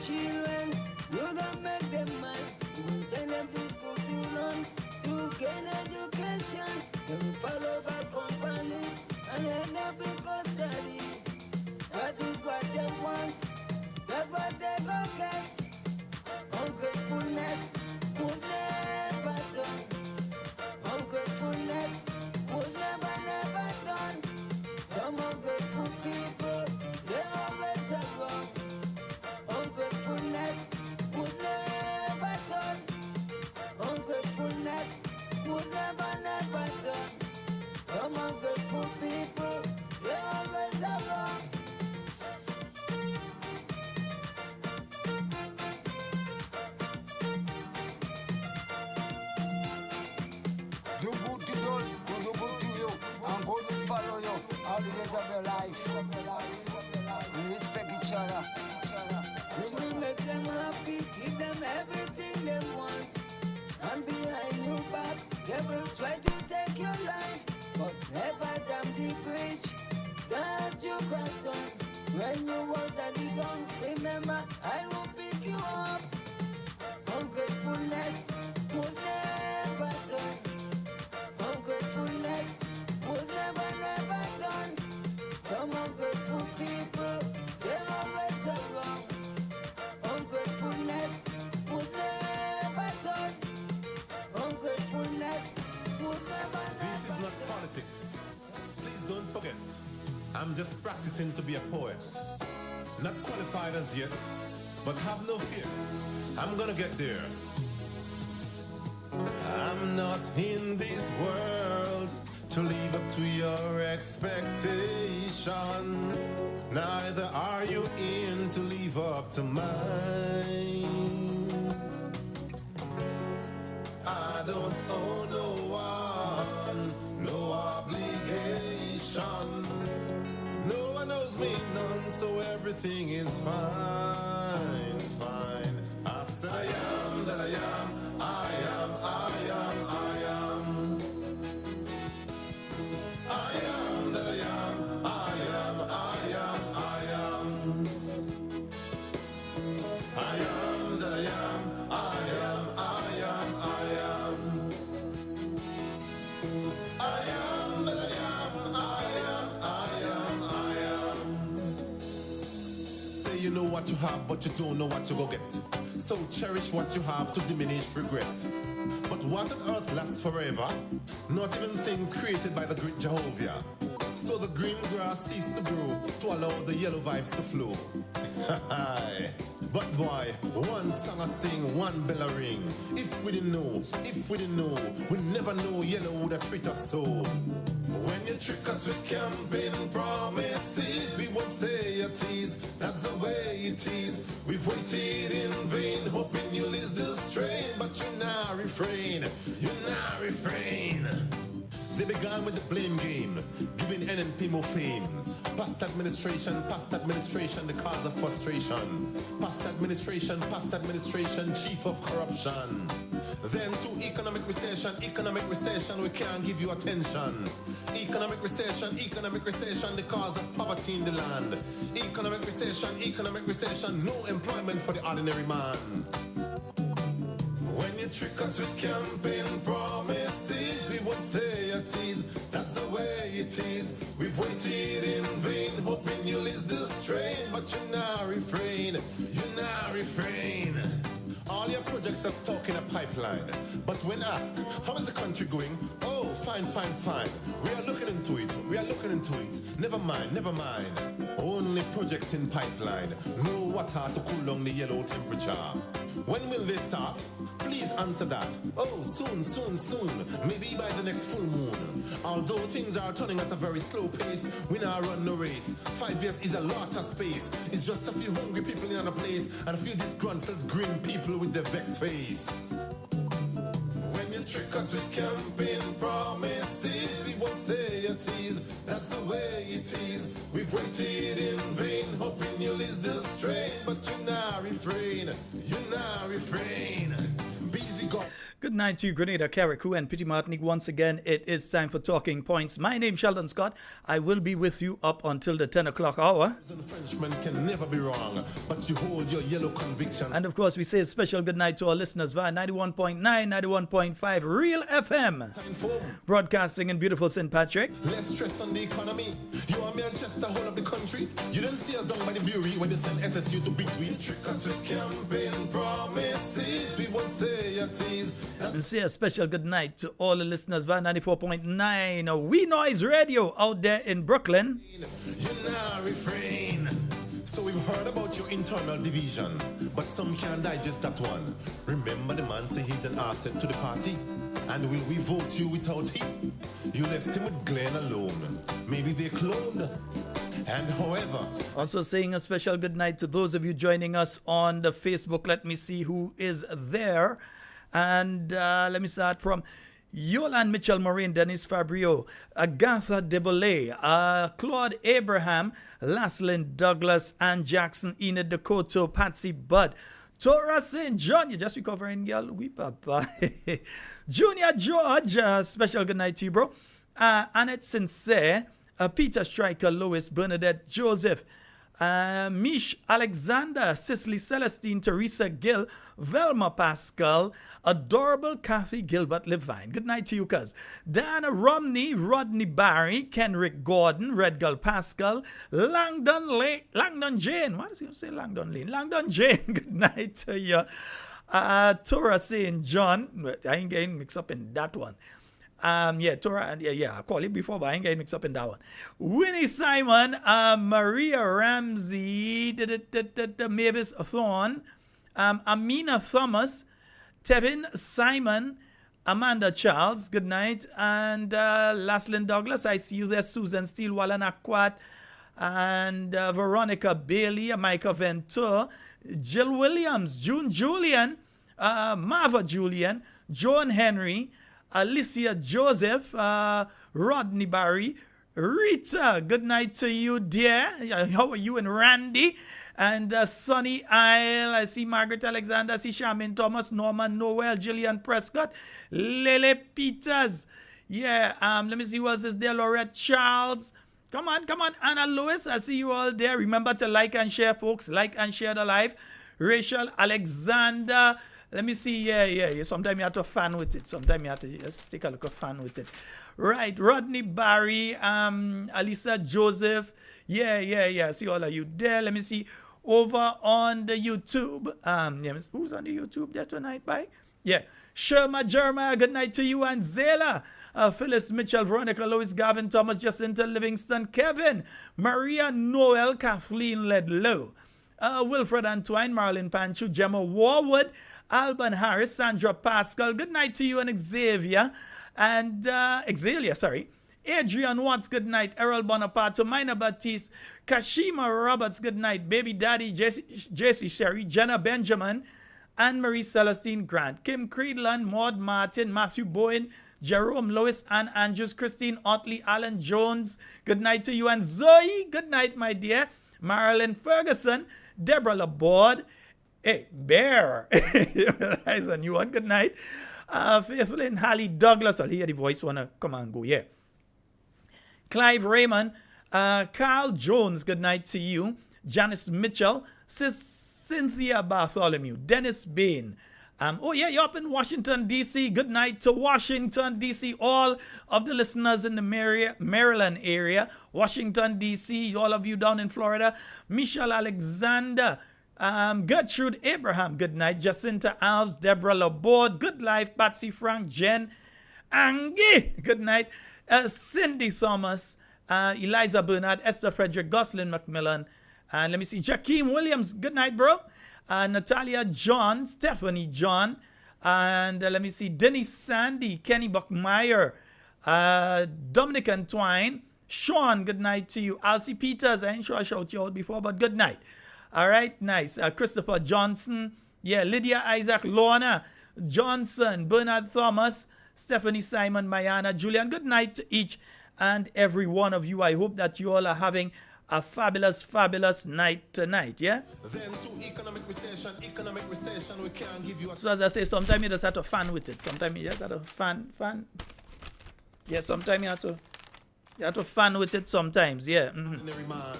children, you don't make them mad. You will send them to school to learn, to gain education. They will follow by company and end up in custody. That is what they want, that's what they go get. Ungratefulness would never done. Ungratefulness would never done. Some ungrateful people, they always are wrong. Ungratefulness would never done. Ungratefulness would never done. Some ungrateful people, they always are wrong. Do good to those who do good to you, and God will follow you all the days of your life. We respect each other. You will make them happy, give them everything they want. And behind your back, they will try to take your life, but never damn the bridge that you cross on. When you was at the gun, remember I will pick you up. Ungratefulness would never done. Ungratefulness would never done. Some ungrateful people, they always are wrong. Ungratefulness would never done. Ungratefulness would never This is not politics. Please don't forget, I'm just practicing to be a poet. Not qualified as yet, but have no fear. I'm gonna get there. I'm not in this world to live up to your expectation. Neither are you in to live up to mine. I don't owe no one, no obligation. No one owes me none, so everything is fine, fine. I said I am that I am, I am, I am, I am. I am that I am, I am, I am, I am. I am that I am, I am, I am, I am. I am that I am, I am, I am, I am. Say you know what you have, but you don't know what you go get. So cherish what you have to diminish regret. But what on earth lasts forever? Not even things created by the great Jehovah. So the green grass ceased to grow to allow the yellow vibes to flow. But boy, one song I sing, one bell a ring. If we didn't know, we never know yellow would have treat us so. When you trick us with campaign promises, we won't stay at ease, that's the way it is. We've waited in vain, hoping you'll ease this train, but you now refrain, They began with the blame game, giving NNP more fame. Past administration, the cause of frustration. Past administration, chief of corruption. Then to economic recession, we can't give you attention. Economic recession, the cause of poverty in the land. Economic recession, no employment for the ordinary man. When you trick us with campaign promises, we won't stay at ease, that's the way it is. We've waited in vain, hoping you'll ease this train, but you now refrain. All your projects are stuck in a pipeline, but when asked, how is the country going? Oh, fine. We are looking into it. Never mind. Only projects in pipeline, no water to cool down the yellow temperature. When will they start? Please answer that. Oh, soon. Maybe by the next full moon. Although things are turning at a very slow pace, we now run no race. 5 years is a lot of space. It's just a few hungry people in a place and a few disgruntled green people with their vexed face. When you trick us with campaign promises, we won't stay at ease, that's the way it is. We've waited in vain, hoping you'll ease this train, but you now refrain. Busy God. Good night to you, Grenada, Carriacou, and Petit Martinique. Once again, it is time for Talking Points. My name is Sheldon Scott. I will be with you up until the 10 o'clock hour. Frenchmen can never be wrong, but you hold your yellow convictions. And of course, we say a special good night to our listeners via 91.9, 91.5 Real FM. Broadcasting in beautiful St. Patrick. Less stress on the economy. You are Manchester, whole of the country. You didn't see us down by the brewery when they send SSU to between. Trick us with campaign promises. We won't say a tease. We say a special good night to all the listeners via 94.9 We Noise Radio out there in Brooklyn. You now refrain. So we've heard about your internal division, but some can't digest that one. Remember the man say he's an asset to the party? And will we vote you without him? You left him with Glenn alone. Maybe they cloned. And however... Also saying a special good night to those of you joining us on the Facebook. Let me see who is there. And let me start from Yolande Mitchell Morin, Dennis Fabrio, Agatha Debole, Claude Abraham, Laslin Douglas, Ann Jackson, Enid Dakota, Patsy Budd, Tora St. John, you just recovering, y'all. We papa. Junior George, special good night to you, bro. Annette Sincere, Peter Stryker, Lois, Bernadette Joseph, Mish Alexander, Cicely Celestine, Teresa Gill, Velma Pascal, Adorable Kathy Gilbert Levine. Good night to you, cuz. Diana Romney, Rodney Barry, Kenrick Gordon, Red Gull Pascal, Langdon Jane. Why does he say Langdon Lane? Langdon Jane. Good night to you. Tora St. John. I ain't getting mixed up in that one. Tora, and I call it before, but I ain't getting mixed up in that one. Winnie Simon, Maria Ramsey, Mavis Thorne, Amina Thomas, Tevin Simon, Amanda Charles, good night, and Laslin Douglas, I see you there, Susan Steele, Wallen Aquat, and Veronica Bailey, Micah Ventura, Jill Williams, June Julian, Marva Julian, Joan Henry, Alicia Joseph, Rodney Barry, Rita, good night to you, dear. How are you and Randy? And Sunny Isle, I see Margaret Alexander, I see Charmaine Thomas, Norman Noel, Gillian Prescott, Lele Peters. Let me see who else is there. Laurette Charles. Come on, Anna Lewis, I see you all there. Remember to like and share, folks. Like and share the live. Rachel Alexander. Let me see, sometimes you have to fan with it. Sometimes you have to just take a look at fan with it. Right, Rodney Barry, Alisa Joseph. I see all of you there. Let me see, over on the YouTube. Who's on the YouTube there tonight, bye? Sherma Jeremiah, good night to you, and Zela. Phyllis Mitchell, Veronica Lois, Gavin Thomas, Jacinta Livingston, Kevin, Maria Noel, Kathleen Ledlow, Wilfred Antoine, Marlon Panchu, Gemma Warwood, Alban Harris, Sandra Pascal, good night to you, and Xavier, and Exalia, Adrian Watts, good night, Errol Bonaparte, Mina Baptiste, Kashima Roberts, good night, Baby Daddy, Jesse Sherry, Jenna Benjamin, Anne-Marie Celestine Grant, Kim Creedland, Maud Martin, Matthew Bowen, Jerome Lois, Ann Andrews, Christine Otley, Alan Jones, good night to you, and Zoe, good night, my dear, Marilyn Ferguson, Deborah Laborde, hey, Bear, that's a new one, good night, Faithlyn Hallie Douglas, I'll hear the voice, wanna come and go, Clive Raymond, Carl Jones, good night to you, Janice Mitchell, Cynthia Bartholomew, Dennis Bain, you're up in Washington, D.C. Good night to Washington, D.C. All of the listeners in the Maryland area. Washington, D.C. All of you down in Florida. Michelle Alexander. Gertrude Abraham. Good night. Jacinta Alves. Deborah Laborde. Good life. Patsy Frank. Jen Angie. Good night. Cindy Thomas. Eliza Bernard. Esther Frederick. Goslin McMillan. And let me see. Jakeem Williams. Good night, bro. Natalia John, Stephanie John, and let me see, Dennis Sandy, Kenny Buckmeyer, Dominic Antwine, Sean, good night to you, Elsie Peters, I ain't sure I shouted you out before, but good night. All right, nice. Christopher Johnson, Lydia Isaac, Lorna Johnson, Bernard Thomas, Stephanie Simon, Mayana, Julian, good night to each and every one of you. I hope that you all are having a fabulous, fabulous night tonight, yeah? Then to economic recession, we can't give you a So as I say, sometimes you just have to fan with it. Sometimes you just have to fan. Yeah, sometimes you have to fan with it sometimes, yeah. ordinary man.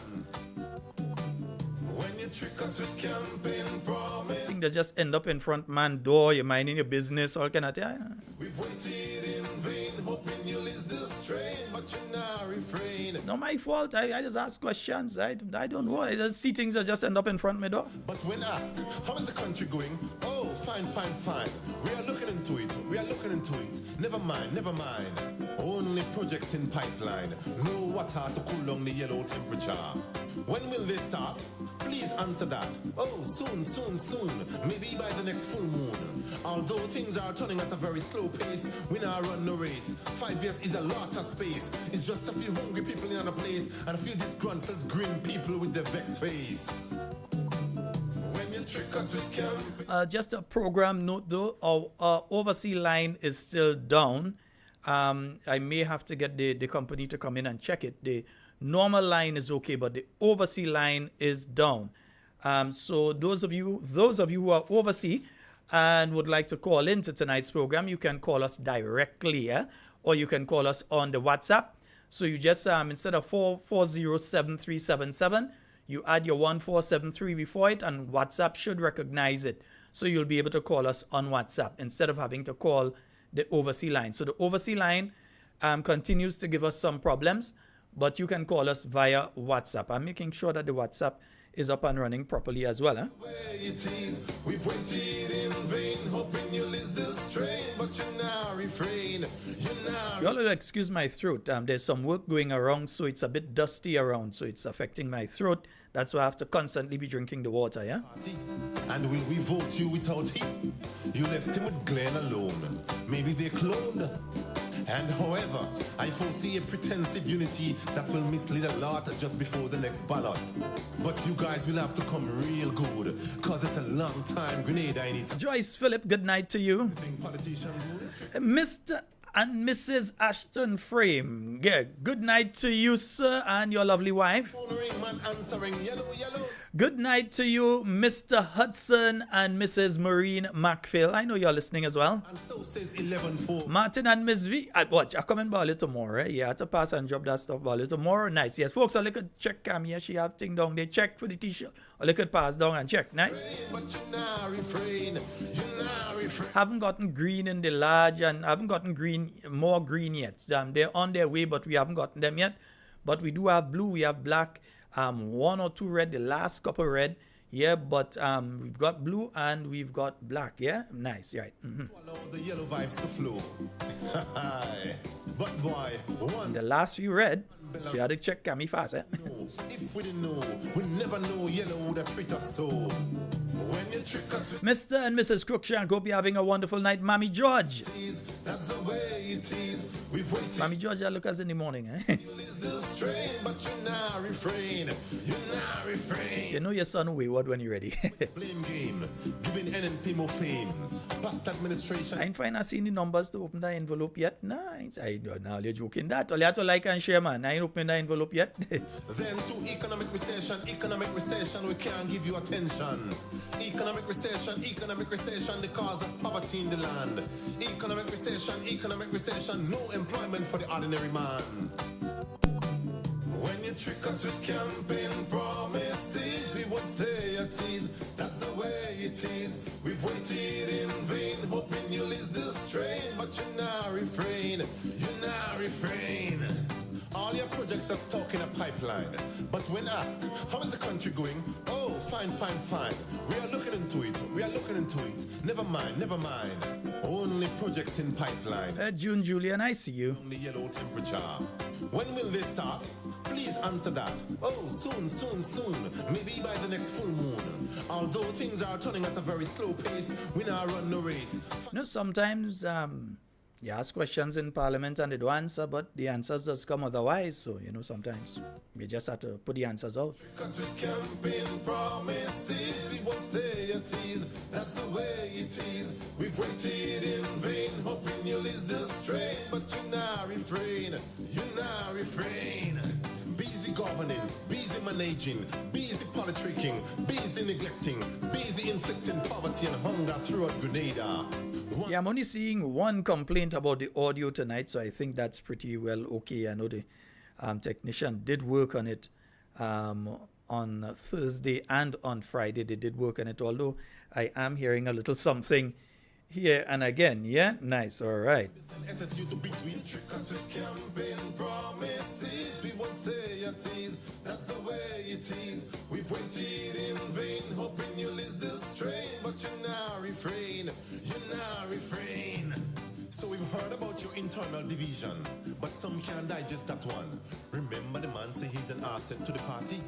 When you trick us with campaign promise, I think they just end up in front man door, you're minding your business, all kind of thing. Yeah. we've waited in vain, hoping you'll ease this strain, but you're not refrain. Not my fault. I just ask questions. I don't know. I just see things that just end up in front of my door. But when asked, how is the country going? Oh, fine. We are looking into it. Never mind. Only projects in pipeline. No water to cool down the yellow temperature. When will they start? Please answer that. Oh, soon. Maybe by the next full moon. Although things are turning at a very slow pace, we now run no race. 5 years is a lot of space. It's just a few hungry people in a place and a few disgruntled grim people with their vexed face. When you trick us with campaign. Just a program note though, our overseas line is still down. I may have to get the company to come in and check it. The normal line is okay, but the overseas line is down. So those of you who are overseas and would like to call into tonight's program, you can call us directly, or you can call us on the WhatsApp. So you just instead of 4407377, you add your 1473 before it, and WhatsApp should recognize it. So you'll be able to call us on WhatsApp instead of having to call the overseas line. So the overseas line continues to give us some problems, but you can call us via WhatsApp. I'm making sure that the WhatsApp is up and running properly as well. We've waited in vain, hoping you'll ease this strain, but you're now refrain. You all will excuse my throat. There's some work going around, so it's a bit dusty around, so it's affecting my throat. That's why I have to constantly be drinking the water, yeah? And will we vote you without him? You left him with Glenn alone. Maybe they cloned. And however, I foresee a pretensive unity that will mislead a lot just before the next ballot. But you guys will have to come real good, cause it's a long time grenade I need to Joyce Phillip, good night to you. think politician good. Mr. and Mrs. Ashton Frame, yeah, good night to you, sir, and your lovely wife. Phone ring, man answering, yellow. Good night to you, Mr. Hudson and Mrs. Maureen Macphail. I know you're listening as well. And so says 11-4. Martin and Miss V. Watch, I come in Bali tomorrow, eh? Yeah, I have to pass and drop that stuff Bali tomorrow. Nice. Yes, folks, I'll look at check cam here. She have thing down there. Check for the t-shirt. I'll look at pass down and check. Nice. But you now refrain. Haven't gotten green in the large and haven't gotten more green yet. They're on their way, but we haven't gotten them yet. But we do have blue, we have black, 1 or 2 red, the last couple red. Yeah, but we've got blue and we've got black. Yeah, nice, right. Allow the yellow vibes to flow. But boy, one The last few red, so you had to check Cammy fast, eh? know, if we didn't know, we never know yellow would have treat us so. When you trick us with Mr. and Mrs. Cruikshank, hope you're having a wonderful night. Mammy George. tease, that's the way it is. We've waited. Mammy George, I look us in the morning, eh? You lose the strain, but you now refrain. You now refrain. You know your son wayward when you're ready. Blame game, giving NNP more fame. Past administration. I ain't find I seen the numbers to open the envelope yet. Nice. I don't know, you're joking that. All you have to like and share, man. I ain't opened the envelope yet. Then to economic recession, we can't give you attention. Economic recession, the cause of poverty in the land. Economic recession, no employment for the ordinary man. When you trick us with campaign promises, we won't stay at ease. That's the way it is. We've waited in vain, hoping you'll ease the strain, but you now refrain. All your projects are stuck in a pipeline. But when asked, how is the country going? Oh, fine. We are looking into it. Never mind. Only projects in pipeline. June Julian, I see you. Only yellow temperature. When will they start? Please answer that. Oh, soon. Maybe by the next full moon. Although things are turning at a very slow pace, we now run no race. You know, sometimes you ask questions in Parliament and they don't answer, but the answers just come otherwise. So, you know, sometimes we just have to put the answers out. Cause with campaign promises, we won't stay at ease. That's the way it is. We've waited in vain, hoping you'll ease the strain, but you now refrain. Busy governing, busy managing, busy politicking, busy neglecting, busy inflicting poverty and hunger throughout Grenada. Yeah, I'm only seeing one complaint about the audio tonight, so I think that's pretty well okay. I know the technician did work on it on Thursday and on Friday. They did work on it, although I am hearing a little something here and again. Yeah, nice. All right. SSU to between trick us with campaign promises. We won't say a tease, that's the way it is. We've waited in vain, hoping you'll ease the strain, but you now refrain, So we've heard about your internal division, but some can't digest that one. Remember the man say he's an asset to the party?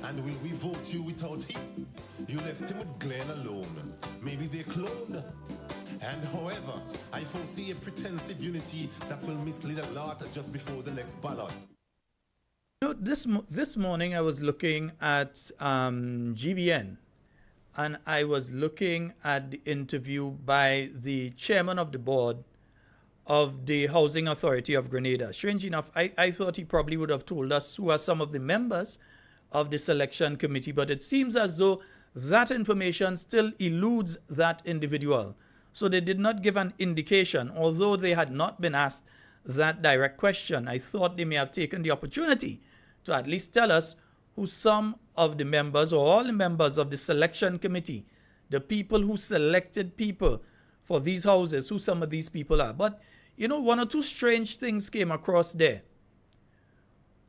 And will we vote you without him? You left him with Glenn alone. Maybe they cloned. And however, I foresee a pretensive unity that will mislead a lot just before the next ballot. You know, this morning I was looking at GBN, and I was looking at the interview by the chairman of the board of the Housing Authority of Grenada. Strange enough, I thought he probably would have told us who are some of the members of the selection committee, but it seems as though that information still eludes that individual. So they did not give an indication, although they had not been asked that direct question. I thought they may have taken the opportunity to at least tell us who some of the members or all the members of the selection committee, the people who selected people for these houses, who some of these people are. But, you know, one or two strange things came across there.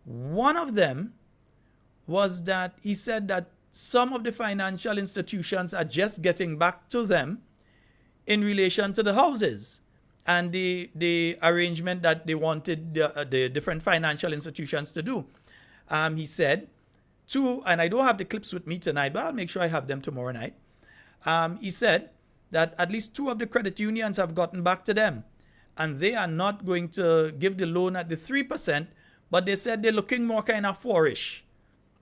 One of them was that he said that some of the financial institutions are just getting back to them in relation to the houses and the arrangement that they wanted the different financial institutions to do. He said, and I don't have the clips with me tonight, but I'll make sure I have them tomorrow night. He said that at least 2 of the credit unions have gotten back to them, and they are not going to give the loan at the 3%, but they said they're looking more kind of 4-ish.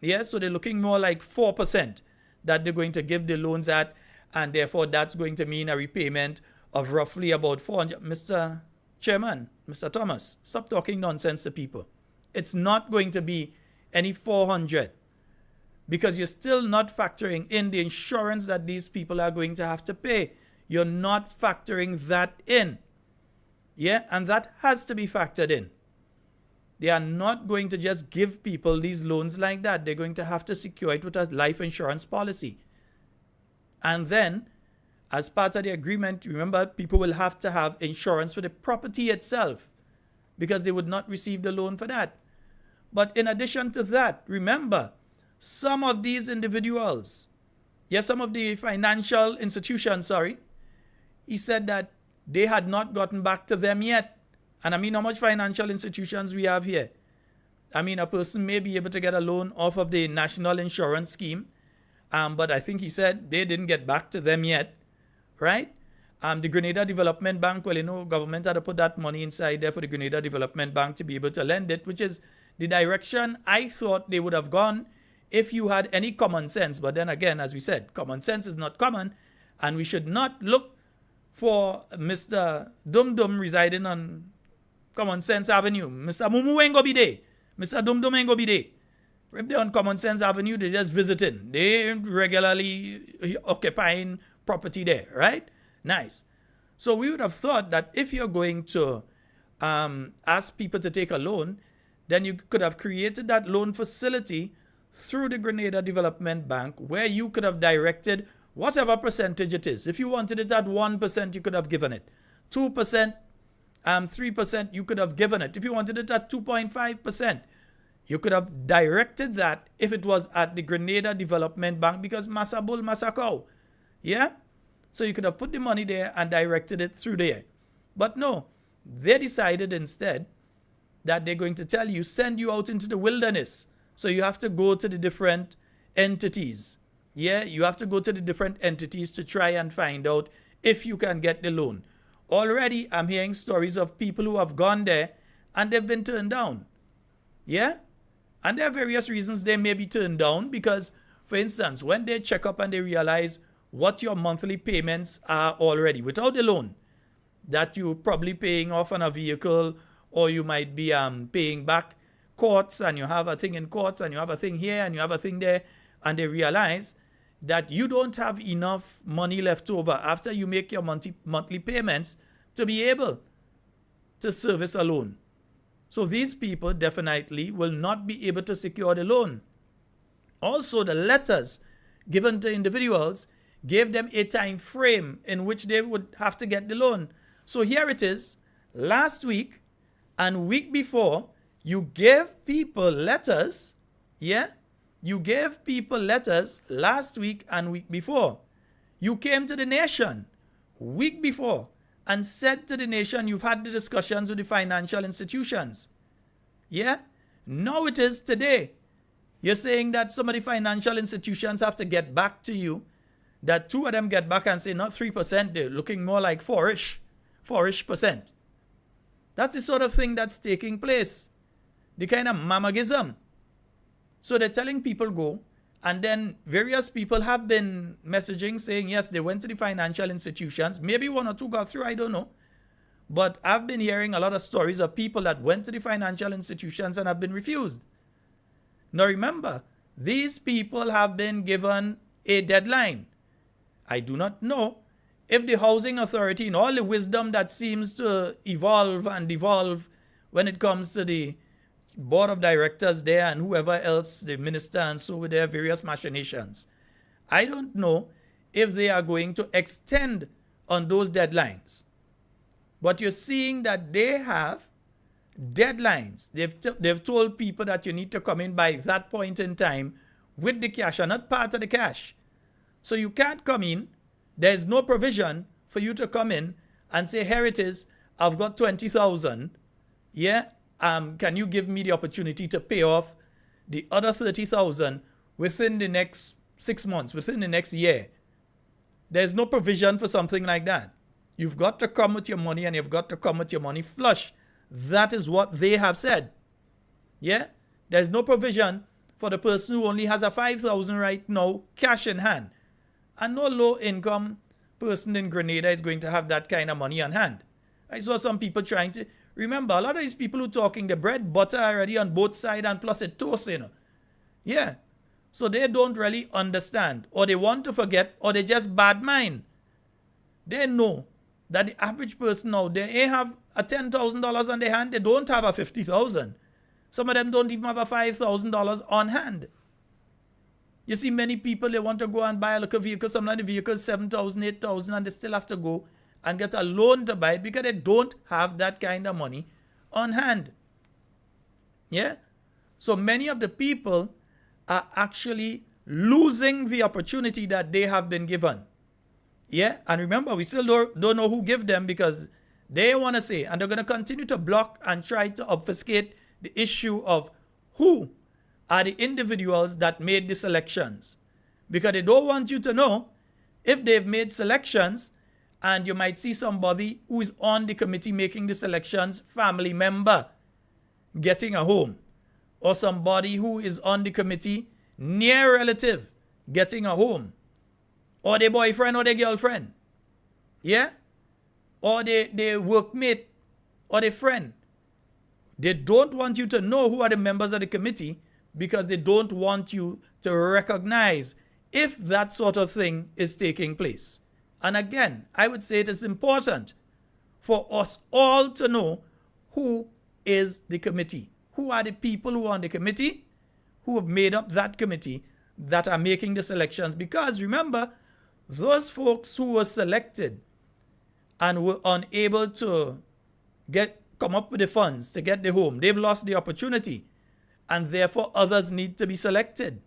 Yeah, so they're looking more like 4% that they're going to give the loans at, and therefore that's going to mean a repayment of roughly about 400. Mr. Chairman, Mr. Thomas, stop talking nonsense to people. It's not going to be any 400 because you're still not factoring in the insurance that these people are going to have to pay. You're not factoring that in. Yeah, and that has to be factored in. They are not going to just give people these loans like that. They're going to have to secure it with a life insurance policy. And then, as part of the agreement, remember, people will have to have insurance for the property itself because they would not receive the loan for that. But in addition to that, remember, some of these individuals, some of the financial institutions, he said that they had not gotten back to them yet. And I mean, how much financial institutions we have here? I mean, a person may be able to get a loan off of the National Insurance Scheme, but I think he said they didn't get back to them yet, right? The Grenada Development Bank, well, you know, government had to put that money inside there for the Grenada Development Bank to be able to lend it, which is the direction I thought they would have gone if you had any common sense. But then again, as we said, common sense is not common, and we should not look for Mr. Dum Dum residing on Common Sense Avenue. Mr. Mumu ain't gonna be there. Mr. Dum Dum ain't gonna be there. If they're on Common Sense Avenue, they're just visiting. They regularly occupying property there, right? Nice. So we would have thought that if you're going to ask people to take a loan, then you could have created that loan facility through the Grenada Development Bank where you could have directed whatever percentage it is. If you wanted it at 1%, you could have given it. 2%, 3%, you could have given it. If you wanted it at 2.5%, you could have directed that if it was at the Grenada Development Bank because Massa Bull, Massa Cow. Yeah? So you could have put the money there and directed it through there. But no, they decided instead that they're going to tell you, send you out into the wilderness. So you have to go to the different entities. Yeah, you have to go to the different entities to try and find out if you can get the loan. Already, I'm hearing stories of people who have gone there and they've been turned down. Yeah? And there are various reasons they may be turned down because, for instance, when they check up and they realize what your monthly payments are already without the loan, that you're probably paying off on a vehicle or you might be paying back courts and you have a thing in courts and you have a thing here and you have a thing there, and they realize that you don't have enough money left over after you make your monthly payments to be able to service a loan. So these people definitely will not be able to secure the loan. Also, the letters given to individuals gave them a time frame in which they would have to get the loan. So here it is, last week and week before, you gave people letters, yeah? You gave people letters last week and week before. You came to the nation week before and said to the nation you've had the discussions with the financial institutions. Yeah? Now it is today. You're saying that some of the financial institutions have to get back to you, that two of them get back and say not 3%, they're looking more like 4-ish percent. That's the sort of thing that's taking place. The kind of mamagism. So they're telling people go, and then various people have been messaging saying, yes, they went to the financial institutions. Maybe one or two got through, I don't know. But I've been hearing a lot of stories of people that went to the financial institutions and have been refused. Now remember, these people have been given a deadline. I do not know if the housing authority, in all the wisdom that seems to evolve and devolve when it comes to the board of directors there and whoever else, the minister and so with their various machinations, I don't know if they are going to extend on those deadlines. But you're seeing that they have deadlines. They've told people that you need to come in by that point in time with the cash or not part of the cash. So you can't come in. There's no provision for you to come in and say, here it is, I've got 20,000. Yeah, can you give me the opportunity to pay off the other 30,000 within the next 6 months, within the next year? There's no provision for something like that. You've got to come with your money and you've got to come with your money flush. That is what they have said. Yeah? There's no provision for the person who only has a 5,000 right now, cash in hand. And no low-income person in Grenada is going to have that kind of money on hand. I saw some people trying to... Remember, a lot of these people who talking the bread, butter already on both sides and plus a toast, you know. Yeah. So they don't really understand. Or they want to forget, or they just bad mind. They know that the average person now, they have a $10,000 on their hand, they don't have a $50,000. Some of them don't even have a $5,000 on hand. You see many people, they want to go and buy a local vehicle, some of the vehicles $7,000, $8,000, and they still have to go and get a loan to buy it because they don't have that kind of money on hand. Yeah? So many of the people are actually losing the opportunity that they have been given. Yeah? And remember, we still don't know who give them because they want to say, and they're going to continue to block and try to obfuscate the issue of who are the individuals that made the selections. Because they don't want you to know if they've made selections and you might see somebody who is on the committee making the selections, family member, getting a home. Or somebody who is on the committee, near relative, getting a home. Or their boyfriend or their girlfriend. Yeah? Or their workmate or their friend. They don't want you to know who are the members of the committee because they don't want you to recognize if that sort of thing is taking place. And again, I would say it is important for us all to know who is the committee. Who are the people who are on the committee, who have made up that committee that are making the selections. Because remember, those folks who were selected and were unable to come up with the funds to get the home, they've lost the opportunity. And therefore, others need to be selected.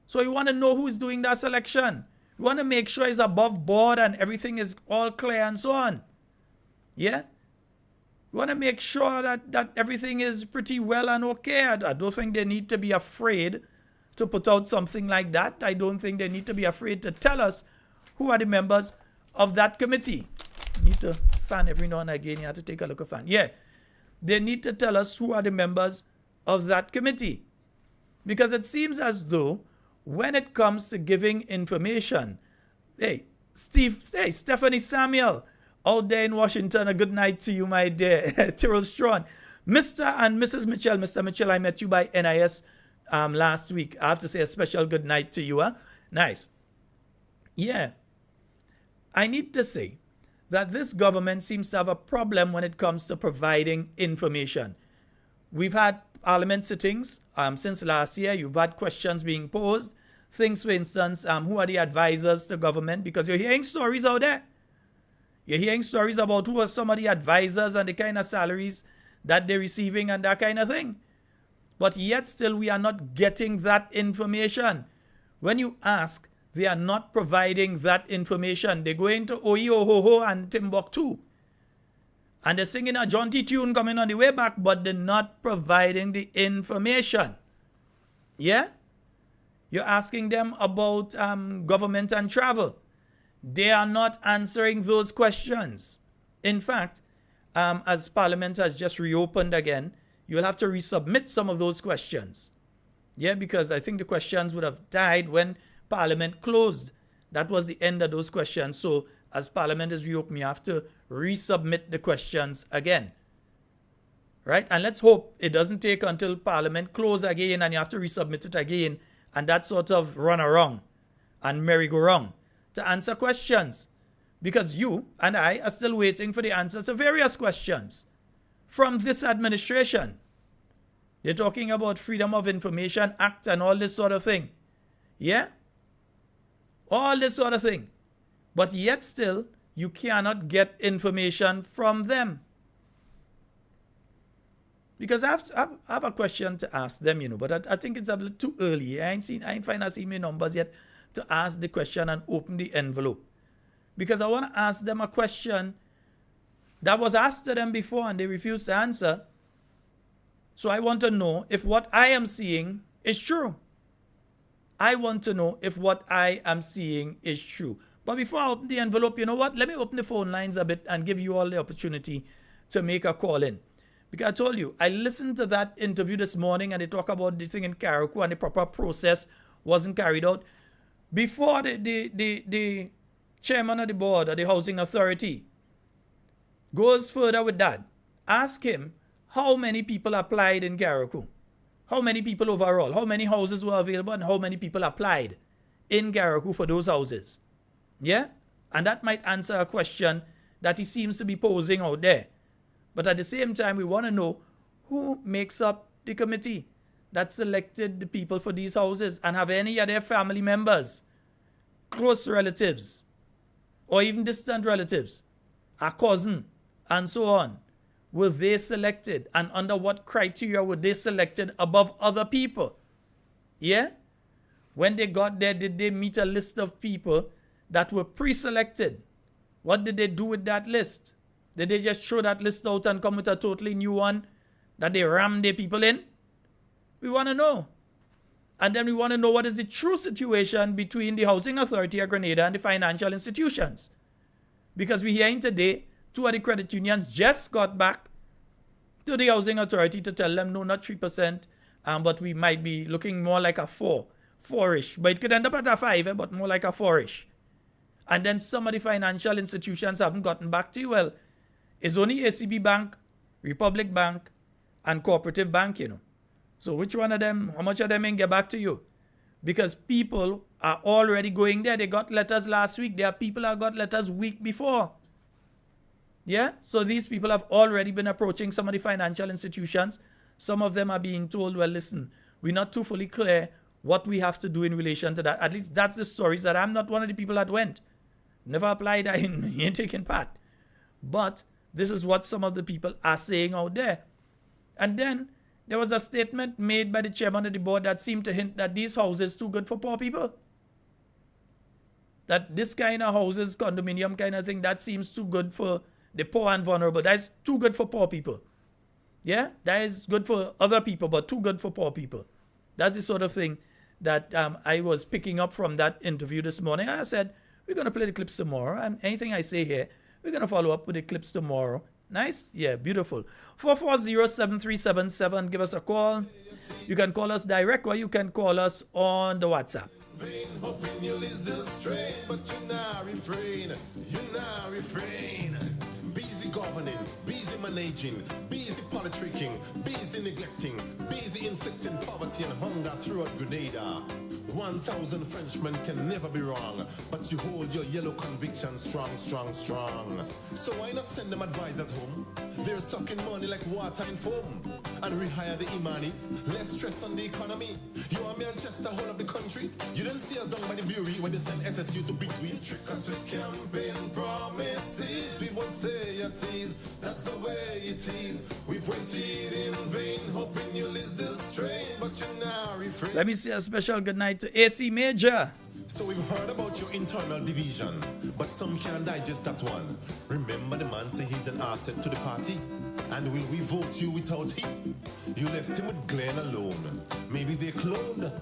So you want to know who's doing that selection. You want to make sure it's above board and everything is all clear and so on. Yeah? You want to make sure that everything is pretty well and okay. I don't think they need to be afraid to put out something like that. I don't think they need to be afraid to tell us who are the members of that committee. You need to fan every now and again. You have to take a look at fan. Yeah. They need to tell us who are the members of that committee. Because it seems as though when it comes to giving information, Stephanie Samuel out there in Washington, a good night to you, my dear. Tyrrell Strawn, Mr. and Mrs. Mitchell. Mr. Mitchell, I met you by NIS last week. I have to say a special good night to you. Huh? Nice. Yeah. I need to say that this government seems to have a problem when it comes to providing information. We've had parliament sittings since last year. You've had questions being posed. Things, for instance, who are the advisors to government? Because you're hearing stories out there. You're hearing stories about who are some of the advisors and the kind of salaries that they're receiving and that kind of thing. But yet still we are not getting that information. When you ask, they are not providing that information. They go into Oyo and Timbuktu. And they're singing a jaunty tune coming on the way back, but they're not providing the information. Yeah? You're asking them about government and travel. They are not answering those questions. In fact, as Parliament has just reopened again, you'll have to resubmit some of those questions. Yeah, because I think the questions would have died when Parliament closed. That was the end of those questions. So as Parliament is reopened, you have to resubmit the questions again. Right? And let's hope it doesn't take until Parliament closes again and you have to resubmit it again. And that sort of run around and merry-go-round to answer questions. Because you and I are still waiting for the answers to various questions from this administration. They're talking about Freedom of Information Act and all this sort of thing. Yeah? All this sort of thing. But yet still, you cannot get information from them. Because I have a question to ask them, but I think it's a little too early. I ain't find my numbers yet to ask the question and open the envelope. Because I want to ask them a question that was asked to them before and they refused to answer. So I want to know if what I am seeing is true. I want to know if what I am seeing is true. But before I open the envelope, you know what? Let me open the phone lines a bit and give you all the opportunity to make a call in. Because I told you, I listened to that interview this morning and they talk about the thing in Carriacou and the proper process wasn't carried out. Before the chairman of the board of the housing authority goes further with that, ask him how many people applied in Carriacou. How many people overall? How many houses were available and how many people applied in Carriacou for those houses? Yeah? And that might answer a question that he seems to be posing out there. But at the same time, we want to know who makes up the committee that selected the people for these houses and have any of their family members, close relatives, or even distant relatives, a cousin, and so on. Were they selected? And under what criteria were they selected above other people? Yeah? When they got there, did they meet a list of people that were pre-selected? What did they do with that list? Did they just throw that list out and come with a totally new one that they rammed their people in? We want to know. And then we want to know what is the true situation between the Housing Authority of Grenada and the financial institutions. Because we're hearing today, 2 of the credit unions just got back to the Housing Authority to tell them, no, not 3%, but we might be looking more like a 4-ish. But it could end up at a 5, but more like a 4-ish. And then some of the financial institutions haven't gotten back to you. Well, it's only ACB Bank, Republic Bank, and Cooperative Bank, So which one of them, how much of them ain't get back to you? Because people are already going there. They got letters last week. There are people that got letters week before. Yeah? So these people have already been approaching some of the financial institutions. Some of them are being told, well, listen, we're not too fully clear what we have to do in relation to that. At least that's the stories that I'm not one of the people that went. Never applied, I ain't taking part. But this is what some of the people are saying out there. And then there was a statement made by the chairman of the board that seemed to hint that these houses too good for poor people. That this kind of houses, condominium kind of thing, that seems too good for the poor and vulnerable. That's too good for poor people. Yeah? That is good for other people, but too good for poor people. That's the sort of thing that I was picking up from that interview this morning. I said, we're going to play the clips tomorrow. And anything I say here, we're going to follow up with the clips tomorrow. Nice? Yeah, beautiful. 440-7377. Give us a call. You can call us direct or you can call us on the WhatsApp. Hoping you'll ease the strain, but you now refrain. Busy governing, busy managing, busy politicking, busy neglecting, busy inflicting poverty and hunger throughout Grenada. 1,000 Frenchmen can never be wrong, but you hold your yellow conviction strong, strong, strong. So why not send them advisors home? They're sucking money like water in foam. And rehire the Imanis, less stress on the economy. You are Manchester, whole of the country. You didn't see us down by the Bury when they sent SSU to between. Trick us with campaign promises. We won't say a tease, that's the way it is. We've waited in vain, hoping you'll lose this strain, but you're now refrain. Let me say a special good night to AC Major. So we've heard about your internal division, but some can't digest that one. Remember the man say he's an asset to the party? And will we vote you without him? You left him with Glenn alone. Maybe they cloned.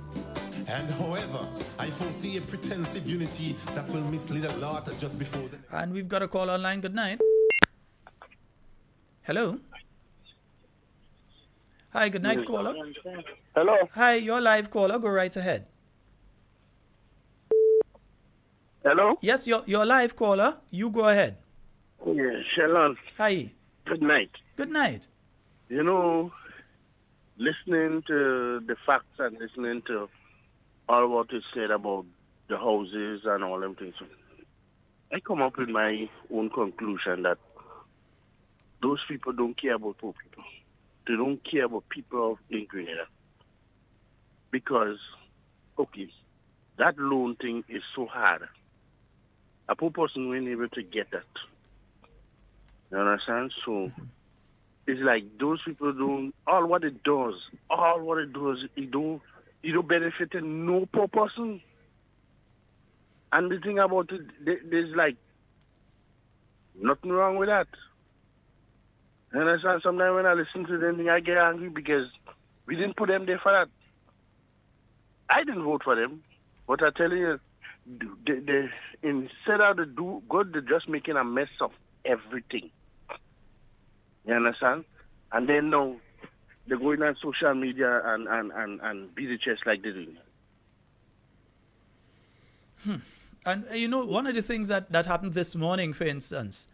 And however, I foresee a pretensive unity that will mislead a lot just before the... And we've got a call online. Good night. Hello. Hi, good night, caller. Hello. Hi, you're live, caller. Go right ahead. Hello. Yes, you're live, caller. You go ahead. Yeah, Shalon. Hi. Good night. Good night. You know, listening to the facts and listening to all what is said about the houses and all them things, I come up with my own conclusion that those people don't care about poor people. They don't care about people in Grenada. Because, okay, that loan thing is so hard. A poor person wasn't able to get that. You understand? So it's like those people don't, all what it does, it don't benefit no poor person. And the thing about it, there's like nothing wrong with that. You understand? Sometimes when I listen to them, I get angry because we didn't put them there for that. I didn't vote for them, but I tell you, they instead of do good, they're just making a mess of everything. You understand? And then now they're going on social media and beat the chest like they do. And you know, one of the things that happened this morning, for instance,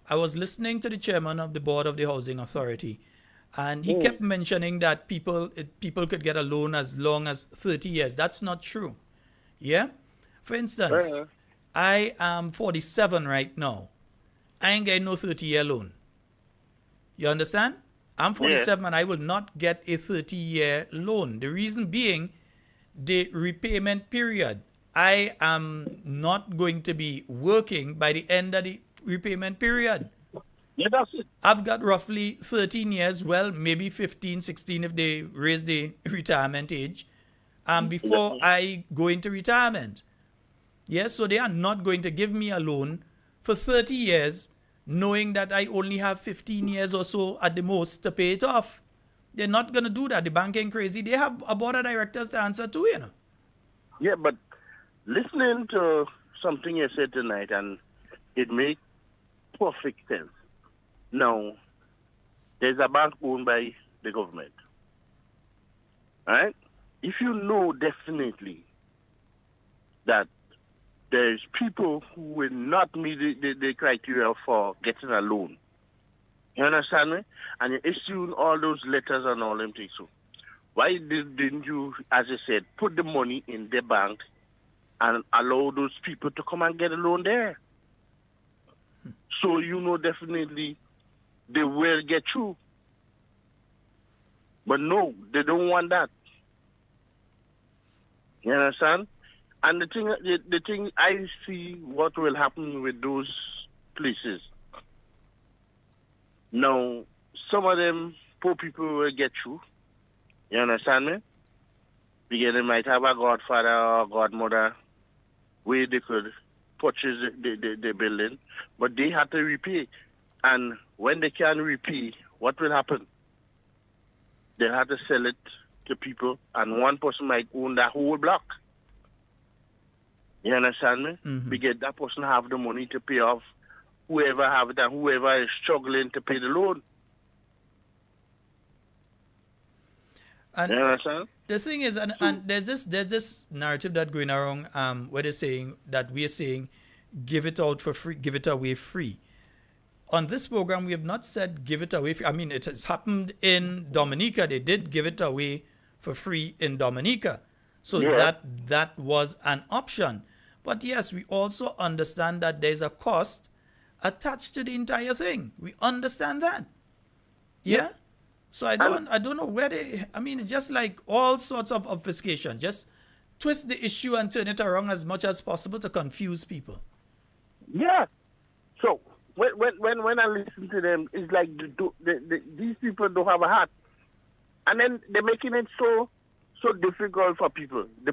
I was listening to the chairman of the board of the Housing Authority, and he kept mentioning that people could get a loan as long as 30 years. That's not true. Yeah? For instance, I am 47 right now. I ain't getting no 30-year loan. You understand? I'm 47 and I will not get a 30-year loan. The reason being the repayment period. I am not going to be working by the end of the repayment period. Yeah, that's it. I've got roughly 13 years, well, maybe 15, 16 if they raise the retirement age, before I go into retirement. Yes, so they are not going to give me a loan for 30 years, knowing that I only have 15 years or so at the most to pay it off. They're not going to do that. The bank ain't crazy. They have a board of directors to answer to, you know. Yeah, but listening to something you said tonight, and it makes perfect sense. Now, there's a bank owned by the government. Right? If you know definitely that there's people who will not meet the criteria for getting a loan, you understand me? And you're issuing all those letters and all them things. So why didn't you, as I said, put the money in the bank and allow those people to come and get a loan there? So you know definitely they will get through. But no, they don't want that. You understand? And the thing I see what will happen with those places. Now, some of them poor people will get through. You understand me? Because they might have a godfather or godmother where they could purchase the building, but they have to repay. And when they can repay, what will happen? They have to sell it to people, and one person might own that whole block. You understand me? Mm-hmm. Because that person have the money to pay off whoever have it and whoever is struggling to pay the loan. And you understand? the thing is, and there's this narrative that going around where they're saying that we're saying give it out for free, give it away free. on this program, we have not said give it away. I mean, it has happened in Dominica. They did give it away for free in Dominica. So Yeah. that was an option. But yes, we also understand that there's a cost attached to the entire thing. We understand that. Yeah? So I don't know where I mean, it's just like all sorts of obfuscation. Just twist the issue and turn it around as much as possible to confuse people. Yeah. So when I listen to them, it's like these people don't have a heart, and then they're making it so difficult for people. They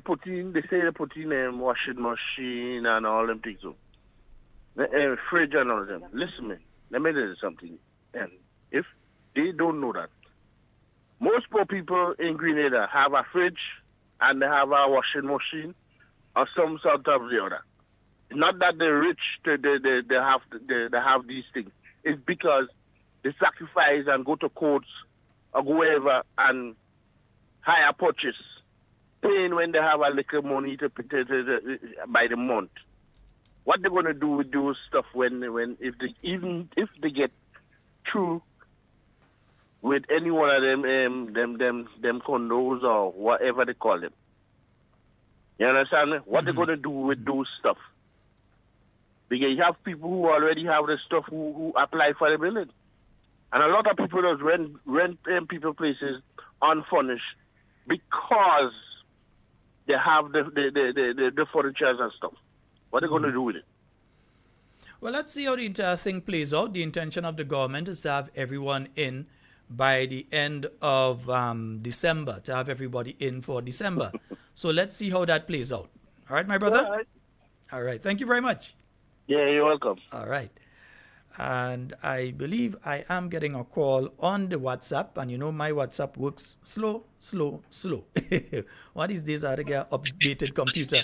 say they put in a washing machine and all them things. So, fridge and all of them. Listen, man. Let me tell you something. And if they don't know that, most poor people in Grenada have a fridge and they have a washing machine or some sort of the other. Not that they're rich, they have these things. It's because they sacrifice and go to courts or go wherever and hire purchase, paying when they have a little money to by the month. What they're gonna do with those stuff if they get through with any one of them condos or whatever they call them. You understand me? What they're gonna do with those stuff? Because you have people who already have the stuff who apply for the building. And a lot of people just rent people places unfurnished because they have the furniture and stuff. What are they going to do with it? Well, let's see how the entire thing plays out. The intention of the government is to have everyone in by the end of December, to have everybody in for December. So let's see how that plays out. All right, my brother? All right. All right. Thank you very much. Yeah, you're welcome. All right. And I believe I am getting a call on the WhatsApp. And you know my WhatsApp works slow. One of these days I have to get an updated computer.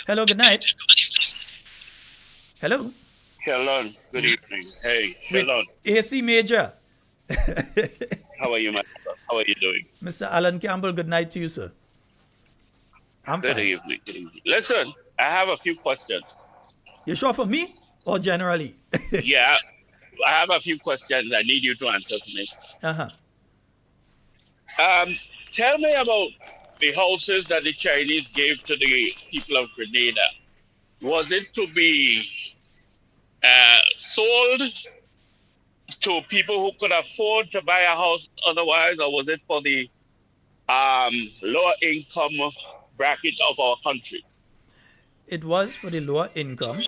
Hello, good night. Hello. Hello, good evening. Hey, Wait, hello. AC Major. How are you, my brother? How are you doing? Mr. Alan Campbell, good night to you, sir. I'm Good fine. evening. Good evening. Listen, I have a few questions. You sure for me or generally? Yeah, I have a few questions I need you to answer for me. Uh-huh. Tell me about the houses that the Chinese gave to the people of Grenada. Was it to be sold to people who could afford to buy a house otherwise, or was it for the lower income bracket of our country? It was for the lower income,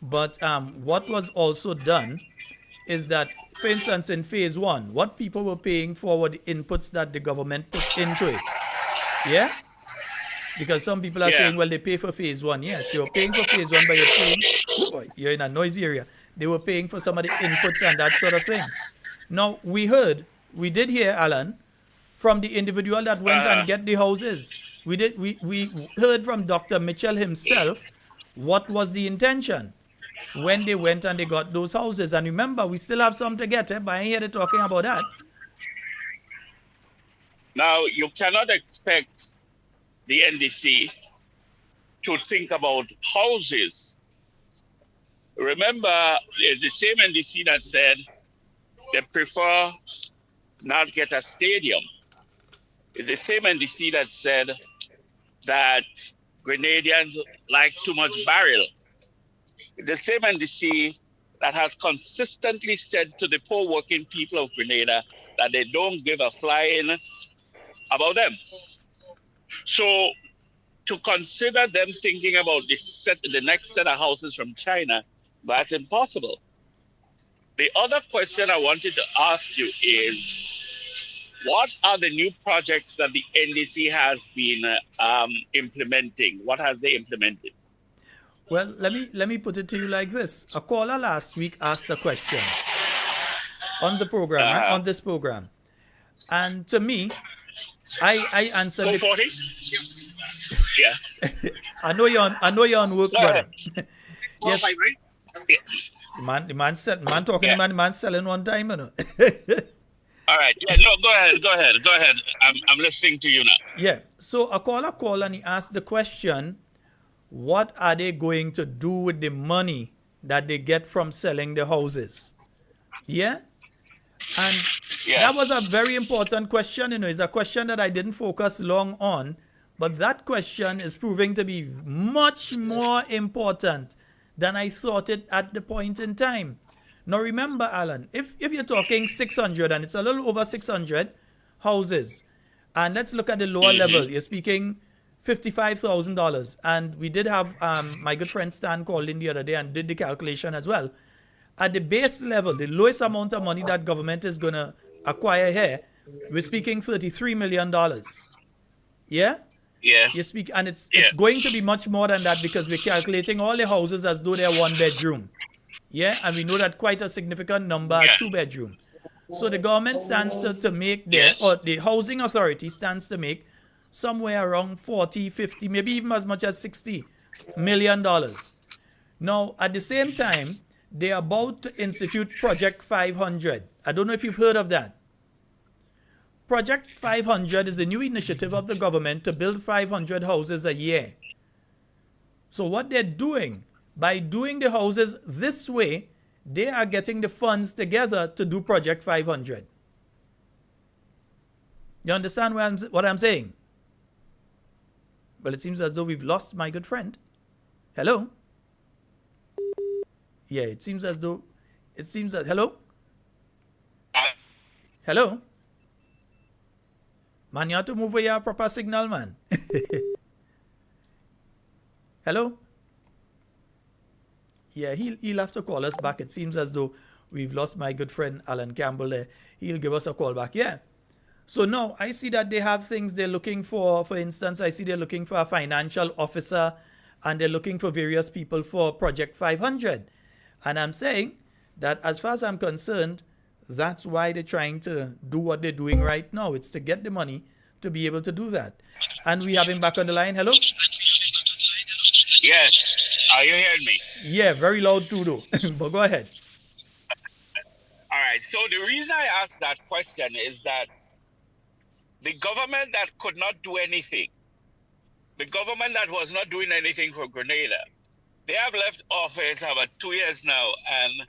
but what was also done is that, for instance, in phase one, what people were paying for were the inputs that the government put into it. Yeah? Because some people are saying, well, they pay for phase one. Yes, you're paying for phase one, but you're paying, you're in a noisy area. They were paying for some of the inputs and that sort of thing. Now, we did hear, Alan, from the individual that went and get the houses. We heard from Dr. Mitchell himself what was the intention when they went and they got those houses. And remember, we still have some to get, but I ain't here to talking about that. Now, you cannot expect the NDC to think about houses. Remember, it's the same NDC that said they prefer not get a stadium. It's the same NDC that said that Grenadians like too much barrel. It's the same NDC that has consistently said to the poor working people of Grenada that they don't give a flying about them. So to consider them thinking about the next set of houses from China, that's impossible. The other question I wanted to ask you is, what are the new projects that the NDC has been implementing? What have they implemented? Well, let me put it to you like this. A caller last week asked a question on the program, right? On this program. And to me, I answered it. 440? Yeah. I know you're on work, brother. Yes. Right? Yeah. The man talking, Yeah. the man selling one time, you know. All right. Yeah, no, go ahead. I'm listening to you now. Yeah. So a caller called and he asked the question, what are they going to do with the money that they get from selling the houses? Yeah? And Yeah. that was a very important question. It's a question that I didn't focus long on, but that question is proving to be much more important than I thought it at the point in time. Now remember, Alan, if you're talking 600 and it's a little over 600 houses, and let's look at the lower level, you're speaking $55,000. And we did have my good friend Stan called in the other day and did the calculation as well. At the base level, the lowest amount of money that government is going to acquire here, we're speaking $33 million. Yeah? Yeah. You speak, and it's going to be much more than that because we're calculating all the houses as though they're one bedroom. Yeah, and we know that quite a significant number are two bedroom. So the government stands to make or the housing authority stands to make somewhere around 40, 50, maybe even as much as $60 million. Now, at the same time, they're about to institute Project 500. I don't know if you've heard of that. Project 500 is a new initiative of the government to build 500 houses a year. So what they're doing, by doing the houses this way, they are getting the funds together to do Project 500. You understand what I'm saying? Well, it seems as though we've lost my good friend. Hello? Yeah, it seems that, hello? Hello? Man, you have to move where you have proper signal, man. Hello? Yeah, he'll have to call us back. It seems as though we've lost my good friend Alan Campbell there. He'll give us a call back. Yeah. So now I see that they have things they're looking for. For instance, I see they're looking for a financial officer and they're looking for various people for Project 500. And I'm saying that as far as I'm concerned, that's why they're trying to do what they're doing right now. It's to get the money to be able to do that. And we have him back on the line. Hello? Yes. Are you hearing me? Yeah, very loud too though. But go ahead. All right. So the reason I asked that question is that the government that could not do anything, the government that was not doing anything for Grenada, they have left office about 2 years now, and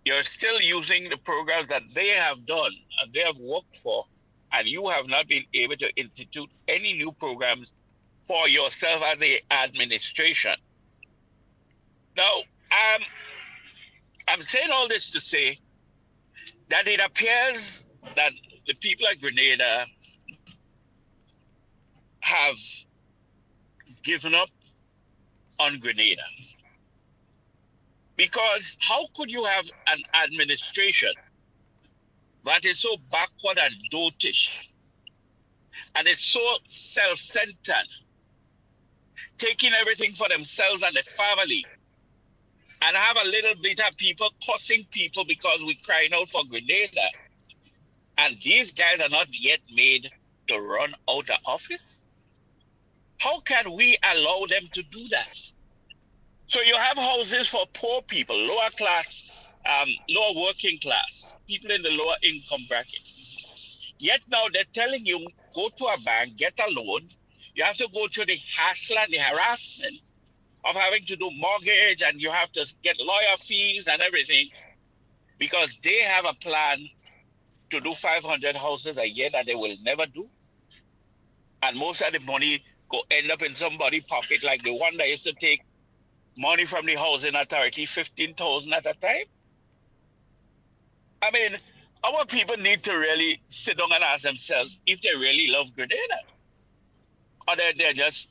you're still using the programs that they have done and they have worked for, and you have not been able to institute any new programs for yourself as the administration. Now, I'm saying all this to say that it appears that the people of Grenada have given up on Grenada. Because how could you have an administration that is so backward and dotish, and it's so self-centered, taking everything for themselves and the family, and have a little bit of people cussing people because we're crying out for Grenada, and these guys are not yet made to run out of office? How can we allow them to do that? So you have houses for poor people, lower class, lower working class, people in the lower income bracket. Yet now they're telling you, go to a bank, get a loan. You have to go through the hassle and the harassment of having to do mortgage, and you have to get lawyer fees and everything, because they have a plan to do 500 houses a year that they will never do. And most of the money go end up in somebody's pocket, like the one that used to take money from the housing authority, 15,000 at a time. I mean, our people need to really sit down and ask themselves if they really love Grenada, or they're just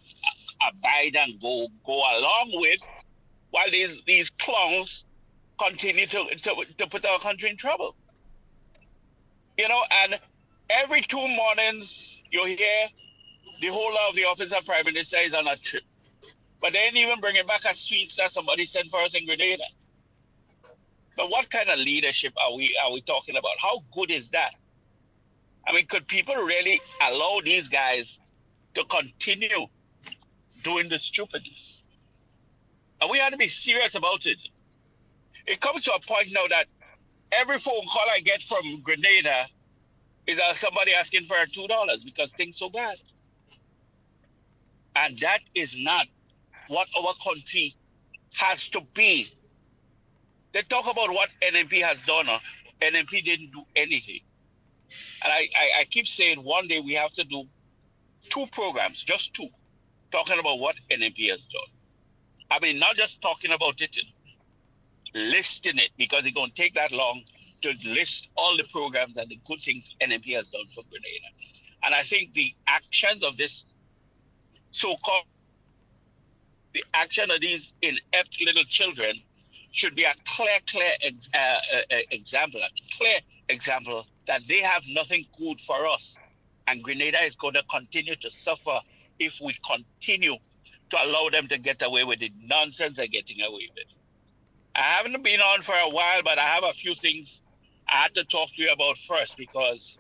abide and go along with while these clowns continue to put our country in trouble. You know, and every 2 mornings you hear the whole of the office of Prime Minister is on a trip. But they ain't even bringing back a sweets that somebody sent for us in Grenada. But what kind of leadership are we talking about? How good is that? I mean, could people really allow these guys to continue doing the stupidness? And we have to be serious about it. It comes to a point now that every phone call I get from Grenada is somebody asking for $2 because things so bad. And that is not what our country has to be. They talk about what NMP has done. NMP didn't do anything. And I keep saying one day we have to do 2 programs, just 2, talking about what NMP has done. I mean, not just talking about it, listing it, because it's going to take that long to list all the programs and the good things NMP has done for Grenada. And I think the actions of this so-called, the action of these inept little children should be a clear example that they have nothing good for us. And Grenada is going to continue to suffer if we continue to allow them to get away with the nonsense they're getting away with. I haven't been on for a while, but I have a few things I had to talk to you about first, because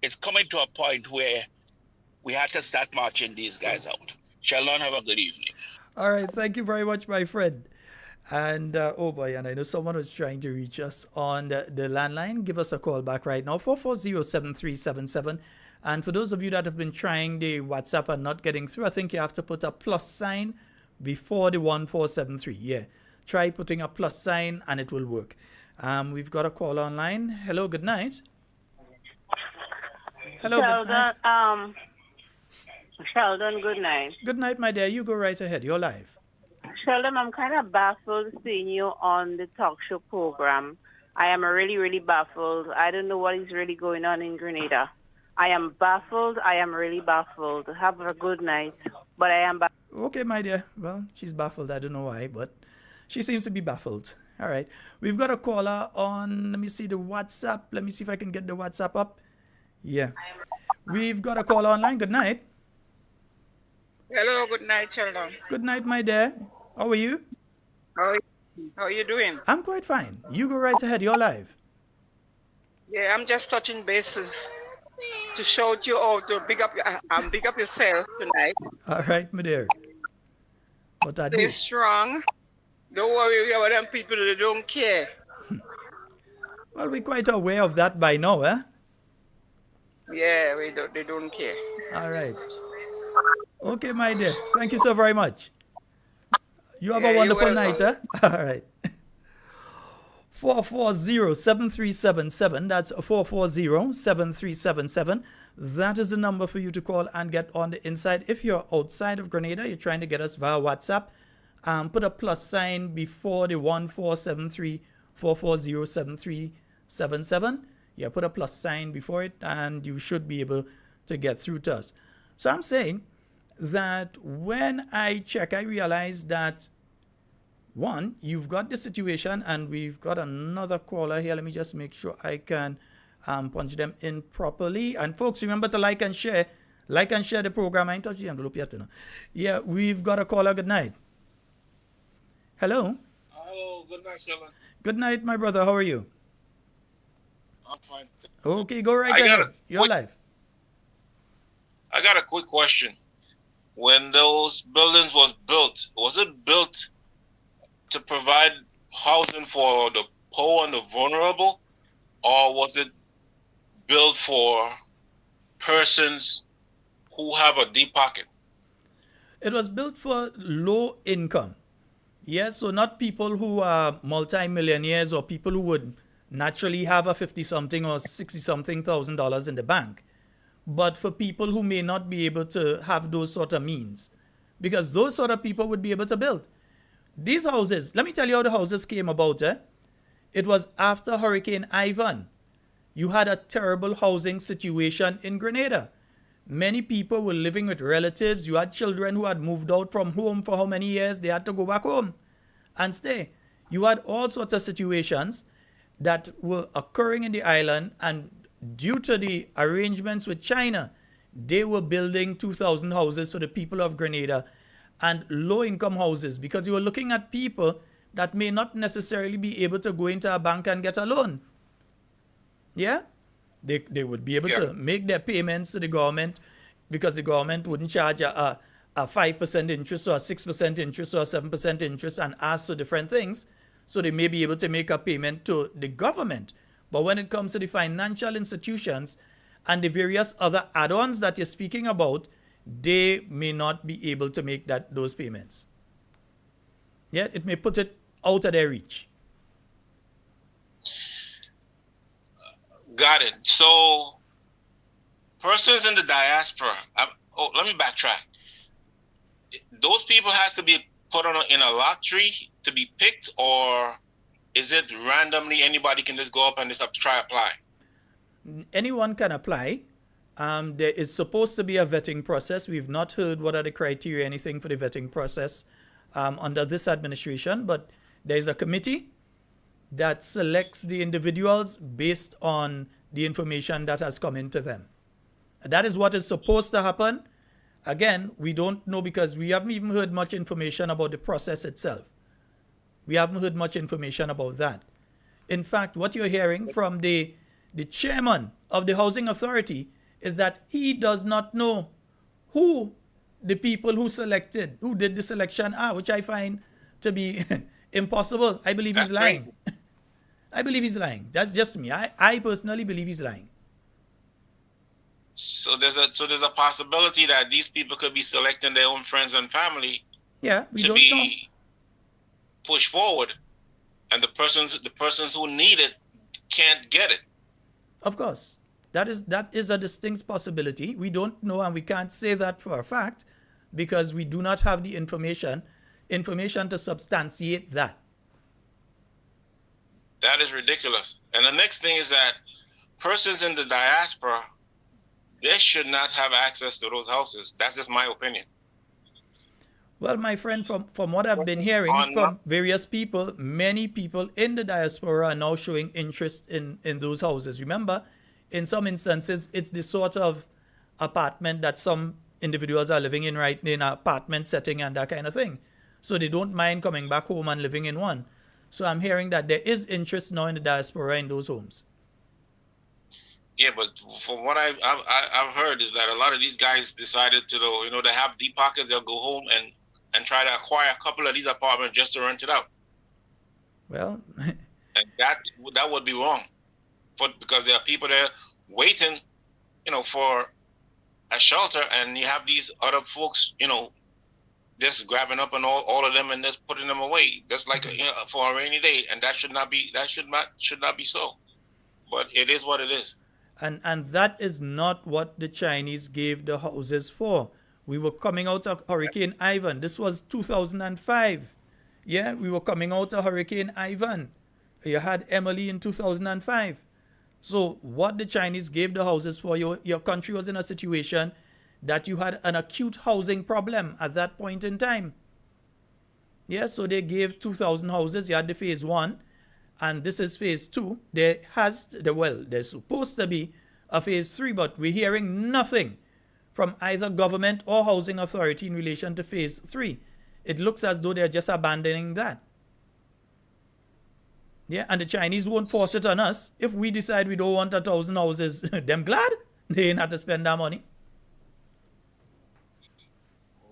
it's coming to a point where we had to start marching these guys out. Sheldon, have a good evening. All right, thank you very much, my friend. And oh boy, and I know someone was trying to reach us on the landline. Give us a call back right now, 440-7377. And for those of you that have been trying the WhatsApp and not getting through, I think you have to put a plus sign before the 1473. Yeah, try putting a plus sign and it will work. We've got a call online. Hello, good night. Hello, good night. Sheldon, good night. Good night, my dear. You go right ahead. You're live. Sheldon, I'm kind of baffled seeing you on the talk show program. I am really, really baffled. I don't know what is really going on in Grenada. I am baffled. I am really baffled. Have a good night. But I am baffled. Okay, my dear. Well, she's baffled. I don't know why, but she seems to be baffled. All right. We've got a caller on, let me see the WhatsApp. Let me see if I can get the WhatsApp up. Yeah. We've got a caller online. Good night. Hello, good night, Sheldon. Good night, my dear. How are you? How are you doing? I'm quite fine. You go right ahead. You're live. Yeah, I'm just touching bases to shout you out, to big up yourself tonight. All right, my dear. What I Stay do? strong. Don't worry about them people that don't care. Well, we're quite aware of that by now, eh? Yeah, they don't care. All right. Okay, my dear. Thank you so very much. You have a wonderful night, eh? All right. 440-7377. That's 440-7377. That is the number for you to call and get on the inside. If you're outside of Grenada, you're trying to get us via WhatsApp, put a plus sign before the 1473 440-7377. Yeah, put a plus sign before it, and you should be able to get through to us. So I'm saying that when I check, I realize that, one, you've got the situation, and we've got another caller here. Let me just make sure I can punch them in properly. And folks, remember to like and share. Like and share the program. I ain't touching the envelope yet. Yeah, we've got a caller. Good night. Hello. Hello, good night, Sheldon. Good night, my brother. How are you? I'm fine. Okay, go right ahead. You're live. I got a quick question. When those buildings was it built to provide housing for the poor and the vulnerable, or was it built for persons who have a deep pocket? It was built for low income. Yes, so not people who are multi-millionaires or people who would naturally have a 50-something or 60-something thousand dollars in the bank, but for people who may not be able to have those sort of means, because those sort of people would be able to build. These houses, let me tell you how the houses came about. It was after Hurricane Ivan. You had a terrible housing situation in Grenada. Many people were living with relatives. You had children who had moved out from home for how many years? They had to go back home and stay. You had all sorts of situations that were occurring in the island, and due to the arrangements with China, they were building 2,000 houses for the people of Grenada, and low-income houses, because you were looking at people that may not necessarily be able to go into a bank and get a loan. Yeah? They would be able to make their payments to the government, because the government wouldn't charge a 5% interest or a 6% interest or a 7% interest and ask for different things. So they may be able to make a payment to the government. But when it comes to the financial institutions and the various other add-ons that you're speaking about, they may not be able to make those payments. Yeah, it may put it out of their reach. Got it. So, persons in the diaspora. Let me backtrack. Those people has to be put in a lottery to be picked, or is it randomly anybody can just go up and just try apply? Anyone can apply. There is supposed to be a vetting process. We've not heard what are the criteria, anything for the vetting process under this administration, but there is a committee that selects the individuals based on the information that has come into them. That is what is supposed to happen. Again, we don't know because we haven't even heard much information about the process itself. We haven't heard much information about that. In fact, what you're hearing from the chairman of the Housing Authority is that he does not know who the people who did the selection are, which I find to be impossible. I believe he's lying. I believe he's lying. That's just me. I personally believe he's lying. So there's a possibility that these people could be selecting their own friends and family. Yeah, we to don't be know. Pushed forward, and the persons who need it can't get it. Of course, that is a distinct possibility. We don't know, and we can't say that for a fact because we do not have the information to substantiate that. That is ridiculous. And the next thing is that persons in the diaspora, they should not have access to those houses. That's just my opinion. Well, my friend, from what I've been hearing from various people, many people in the diaspora are now showing interest in those houses. Remember, in some instances, it's the sort of apartment that some individuals are living in right in an apartment setting and that kind of thing. So they don't mind coming back home and living in one. So I'm hearing that there is interest now in the diaspora in those homes. Yeah, but from what I've heard is that a lot of these guys decided to, they have deep pockets. They'll go home and try to acquire a couple of these apartments just to rent it out. Well, and that would be wrong, because there are people there waiting, for a shelter, and you have these other folks, just grabbing up on all of them and just putting them away, just like for a rainy day, and that should not be so. But it is what it is. And that is not what the Chinese gave the houses for. We were coming out of Hurricane Ivan. This was 2005. Yeah, we were coming out of Hurricane Ivan. You had Emily in 2005. So what the Chinese gave the houses for, your country was in a situation that you had an acute housing problem at that point in time. Yeah, so they gave 2,000 houses. You had the phase 1, and this is phase 2. There's supposed to be a phase 3, but we're hearing nothing from either government or housing authority in relation to phase 3. It looks as though they're just abandoning that. Yeah, and the Chinese won't force it on us. If we decide we don't want 1,000 houses, them glad they ain't have to spend that money.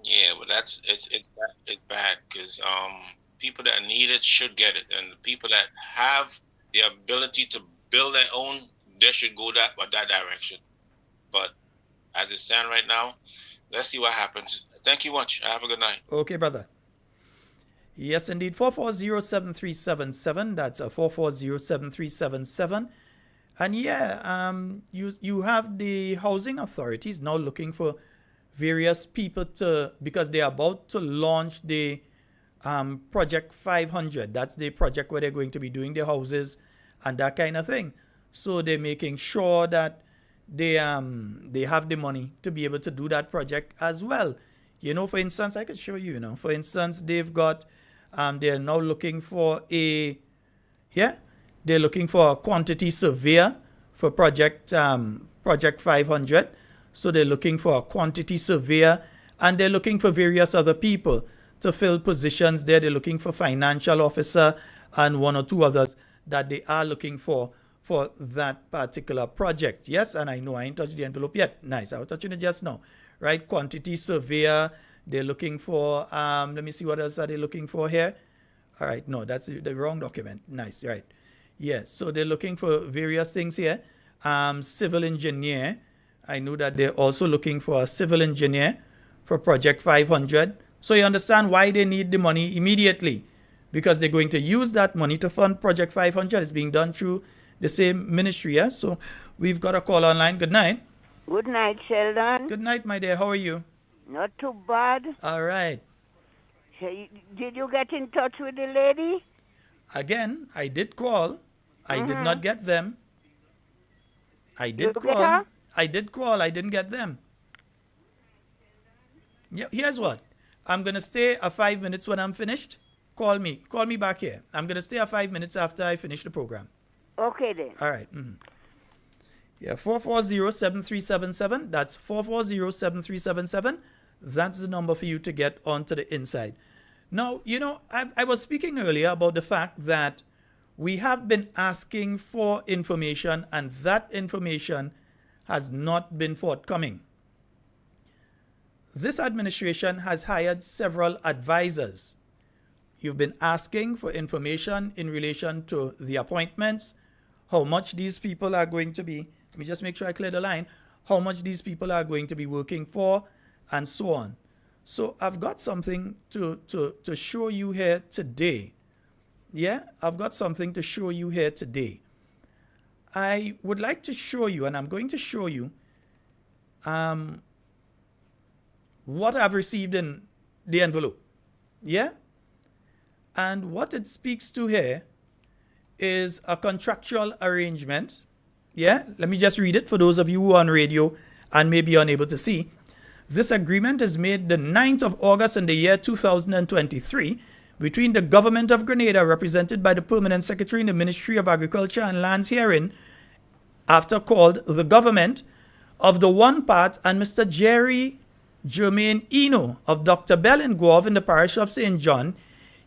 Yeah, but it's bad because people that need it should get it, and the people that have the ability to build their own, they should go that direction. But as it stands right now, let's see what happens. Thank you much. Have a good night. Okay, brother. Yes, indeed. 440-7377. That's a 440-7377. And yeah, you have the housing authorities now looking for various people because they are about to launch the Project 500. That's the project where they're going to be doing the houses and that kind of thing. So they're making sure that they have the money to be able to do that project as well. For instance, I could show you, for instance, they've got, they're now looking for they're looking for a quantity surveyor for Project 500. So they're looking for a quantity surveyor, and they're looking for various other people to fill positions there. They're looking for financial officer and one or two others that they are looking for that particular project. Yes, and I know I ain't touched the envelope yet. Nice, I was touching it just now. Right, quantity surveyor. They're looking for, let me see what else are they looking for here. All right, no, that's the wrong document. Nice, right. Yeah, so they're looking for various things here. Civil engineer. I know that they're also looking for a civil engineer for Project 500. So you understand why they need the money immediately, because they're going to use that money to fund Project 500. It's being done through the same ministry. Yeah. So we've got a call online. Good night. Good night, Sheldon. Good night, my dear. How are you? Not too bad. All right. Did you get in touch with the lady? Again, I did call. I did not get them. I did You get call. her? I did call. I didn't get them. Yeah, here's what. I'm going to stay 5 minutes when I'm finished. Call me. Call me back here. I'm going to stay 5 minutes after I finish the program. Okay, then. All right. Yeah, 440-7377. That's 440-7377. That's the number for you to get onto the inside. Now, you know, I was speaking earlier about the fact that we have been asking for information and that information has not been forthcoming. This administration has hired several advisors. You've been asking for information in relation to the appointments, how much these people are going to be, let me just make sure I clear the line, how much these people are going to be working for, and so on. So I've got something to show you here today. Yeah, I've got something to show you here today. I would like to show you, and I'm going to show you what I've received in the envelope. Yeah? And what it speaks to here is a contractual arrangement. Yeah? Let me just read it for those of you who are on radio and may be unable to see. This agreement is made the 9th of August in the year 2023 between the Government of Grenada, represented by the Permanent Secretary in the Ministry of Agriculture and Lands herein, after called the Government of the one part, and Mr. Jerry Germain Eno of Dr. Bellingwolf in the parish of St. John,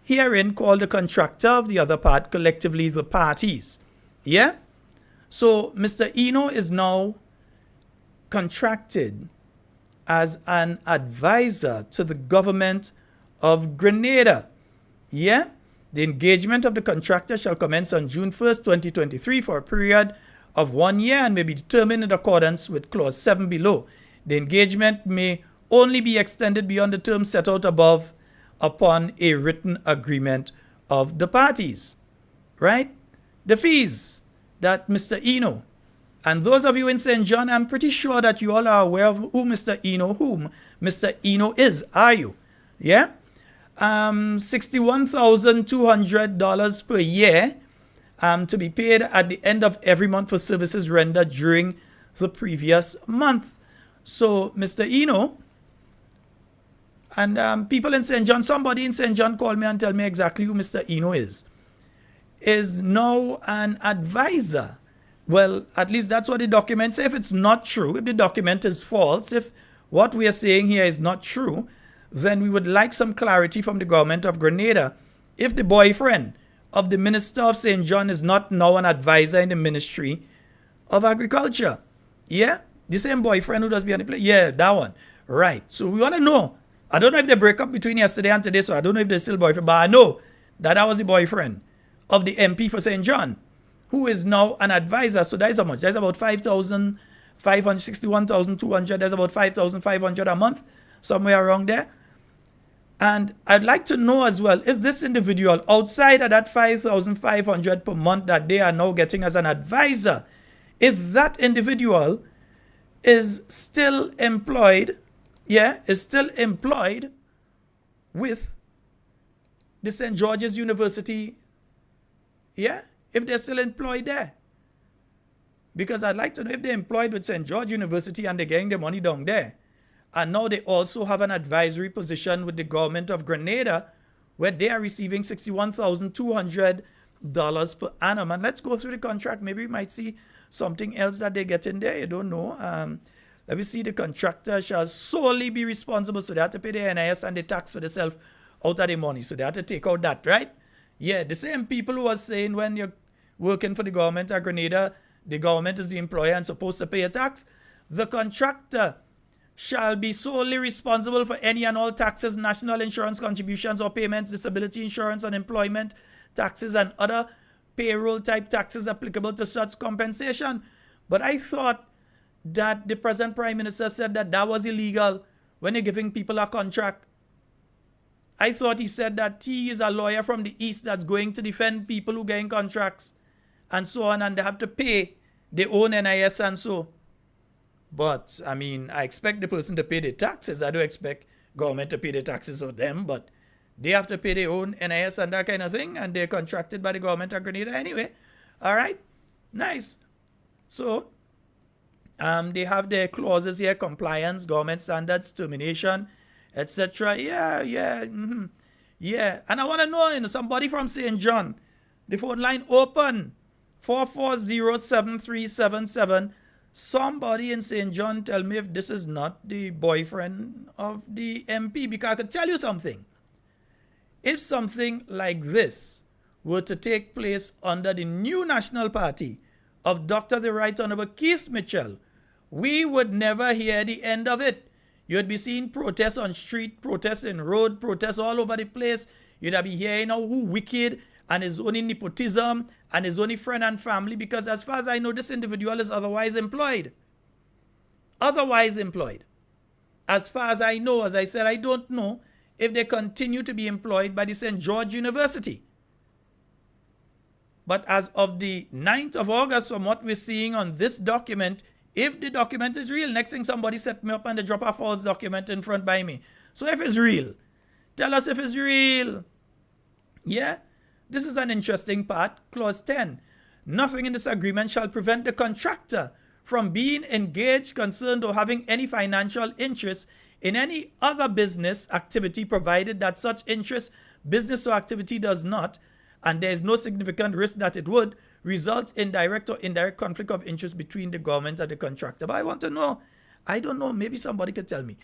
herein called the contractor of the other part, collectively the parties. Yeah? So Mr. Eno is now contracted as an advisor to the Government of Grenada. Yeah? The engagement of the contractor shall commence on June 1st, 2023 for a period of 1 year and may be determined in accordance with Clause 7 below. The engagement may only be extended beyond the terms set out above upon a written agreement of the parties. Right? The fees that Mr. Eno, and those of you in St. John, I'm pretty sure that you all are aware of whom Mr. Eno is, are you? Yeah? $61,200 per year to be paid at the end of every month for services rendered during the previous month. So, Mr. Eno, and people in St. John, somebody in St. John called me and tell me exactly who Mr. Eno is now an advisor. Well, at least that's what the document says. If it's not true, if the document is false, if what we are saying here is not true, then we would like some clarity from the Government of Grenada. If the boyfriend of the Minister of St. John is not now an advisor in the Ministry of Agriculture. Yeah? The same boyfriend who does be on the play. Yeah, that one. Right. So we want to know. I don't know if they break up between yesterday and today, so I don't know if they're still boyfriend, but I know that was the boyfriend of the MP for St. John, who is now an advisor. So that is how much? That's about 5,561,200. That's about 5,500 a month, somewhere around there. And I'd like to know as well if this individual, outside of that 5,500 per month that they are now getting as an advisor, if that individual is still employed, is still employed with the St. George's University, if they're still employed there. Because I'd like to know if they're employed with St. George University and they're getting their money down there. And now they also have an advisory position with the Government of Grenada where they are receiving $61,200 per annum. And let's go through the contract. Maybe we might see something else that they get in there. You don't know. Let me see. The contractor shall solely be responsible. So they have to pay the NIS and the tax for themselves out of the money. So they have to take out that, right? Yeah, the same people who are saying when you're working for the Government of Grenada, the government is the employer and supposed to pay a tax. The contractor shall be solely responsible for any and all taxes, national insurance contributions or payments, disability insurance, unemployment taxes, and other payroll type taxes applicable to such compensation. But I thought that the present Prime Minister said that was illegal when you're giving people a contract. I thought he said that he is a lawyer from the East that's going to defend people who get in contracts and so on, and they have to pay their own NIS and so. But, I mean, I expect the person to pay the taxes. I don't expect government to pay the taxes for them, but they have to pay their own NIS and that kind of thing, and they're contracted by the government of Grenada anyway. All right? Nice. So, they have their clauses here: compliance, government standards, termination, etc. Yeah. And I want to know, somebody from St. John, the phone line open, 440-7377. Somebody in St. John, tell me if this is not the boyfriend of the MP, because I could tell you something. If something like this were to take place under the new National Party of Dr. the Right Honorable Keith Mitchell, we would never hear the end of it. You'd be seeing protests on street, protests in road, protests all over the place. You'd be hearing who wicked and his only nepotism and his only friend and family, because as far as I know, this individual is otherwise employed. Otherwise employed. As far as I know, as I said, I don't know if they continue to be employed by the St. George University. But as of the 9th of August, from what we're seeing on this document, if the document is real, next thing somebody set me up and they drop a false document in front by me. So if it's real, tell us if it's real. Yeah? This is an interesting part. Clause 10. Nothing in this agreement shall prevent the contractor from being engaged, concerned, or having any financial interest in any other business activity, provided that such interest, business or activity does not, and there is no significant risk that it would, result in direct or indirect conflict of interest between the government and the contractor. But I want to know. I don't know. Maybe somebody could tell me.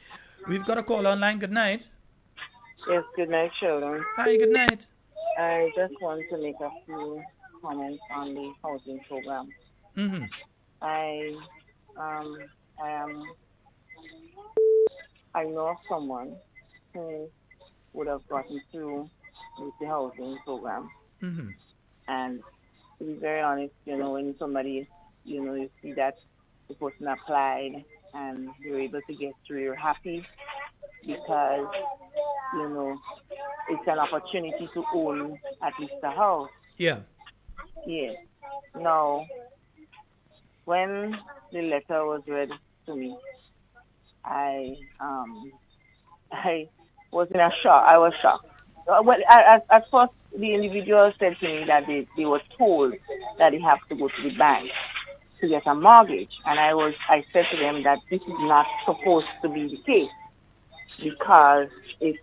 We've got a call online. Good night. Yes, good night, Sheldon. Hi, good night. I just want to make a few comments on the housing program. Mm-hmm. I know of someone who would have gotten through with the housing program. Mm-hmm. And to be very honest, when somebody, you see that the person applied and you're able to get through, you're happy because, it's an opportunity to own at least a house. Yeah. Yes. Now, when the letter was read to me, I was in a shock. I was shocked. Well, at first, the individual said to me that they were told that they have to go to the bank to get a mortgage. And I said to them that this is not supposed to be the case, because it's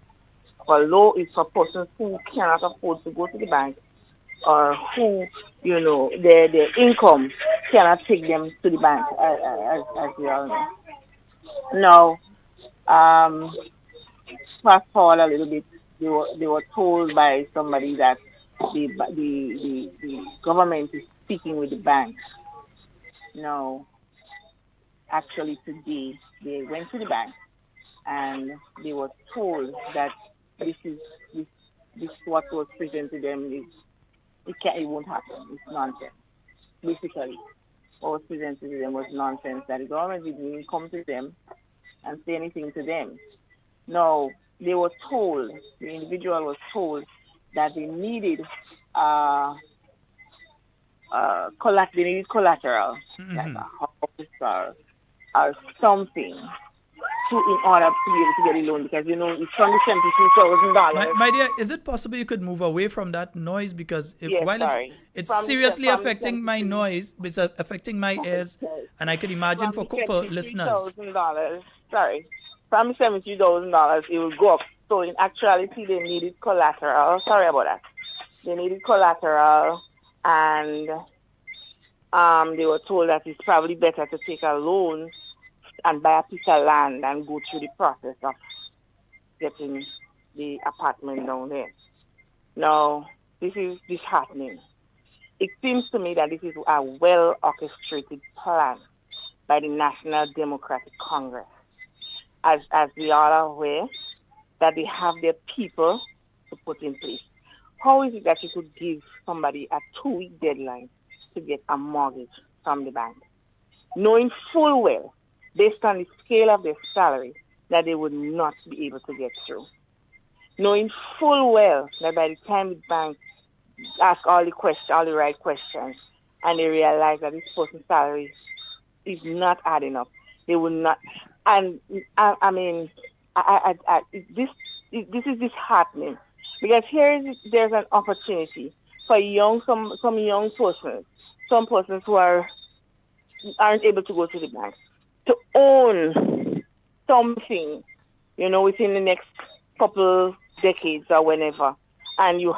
for persons who cannot afford to go to the bank, or who, their income cannot take them to the bank, as we all know. Now, fast forward a little bit, they were told by somebody that the government is speaking with the bank. No, actually today they went to the bank and they were told that this what was presented to them it won't happen. It's nonsense. Basically, what was presented to them was nonsense. That the government didn't even come to them and say anything to them. No, they were told, the individual was told that they needed collateral, Mm-hmm. like a house or something, in order to be able to get a loan, because it's from the $72,000. My dear, is it possible you could move away from that noise, because it's seriously affecting my noise, it's affecting my ears, and I could imagine for listeners. Sorry, from $72,000 it will go up. So in actuality, they needed collateral. Sorry about that. They needed collateral, and they were told that it's probably better to take a loan and buy a piece of land and go through the process of getting the apartment down there. Now, this is disheartening. It seems to me that this is a well-orchestrated plan by the National Democratic Congress. As we all are aware, that they have their people to put in place. How is it that you could give somebody a 2-week deadline to get a mortgage from the bank, knowing full well, based on the scale of their salary, that they would not be able to get through? Knowing full well that by the time the bank asks all the right questions, and they realize that this person's salary is not adding up. They will not. And I mean, this is disheartening because there's an opportunity for some young persons, some persons who aren't able to go to the bank, to own something, within the next couple decades or whenever, and you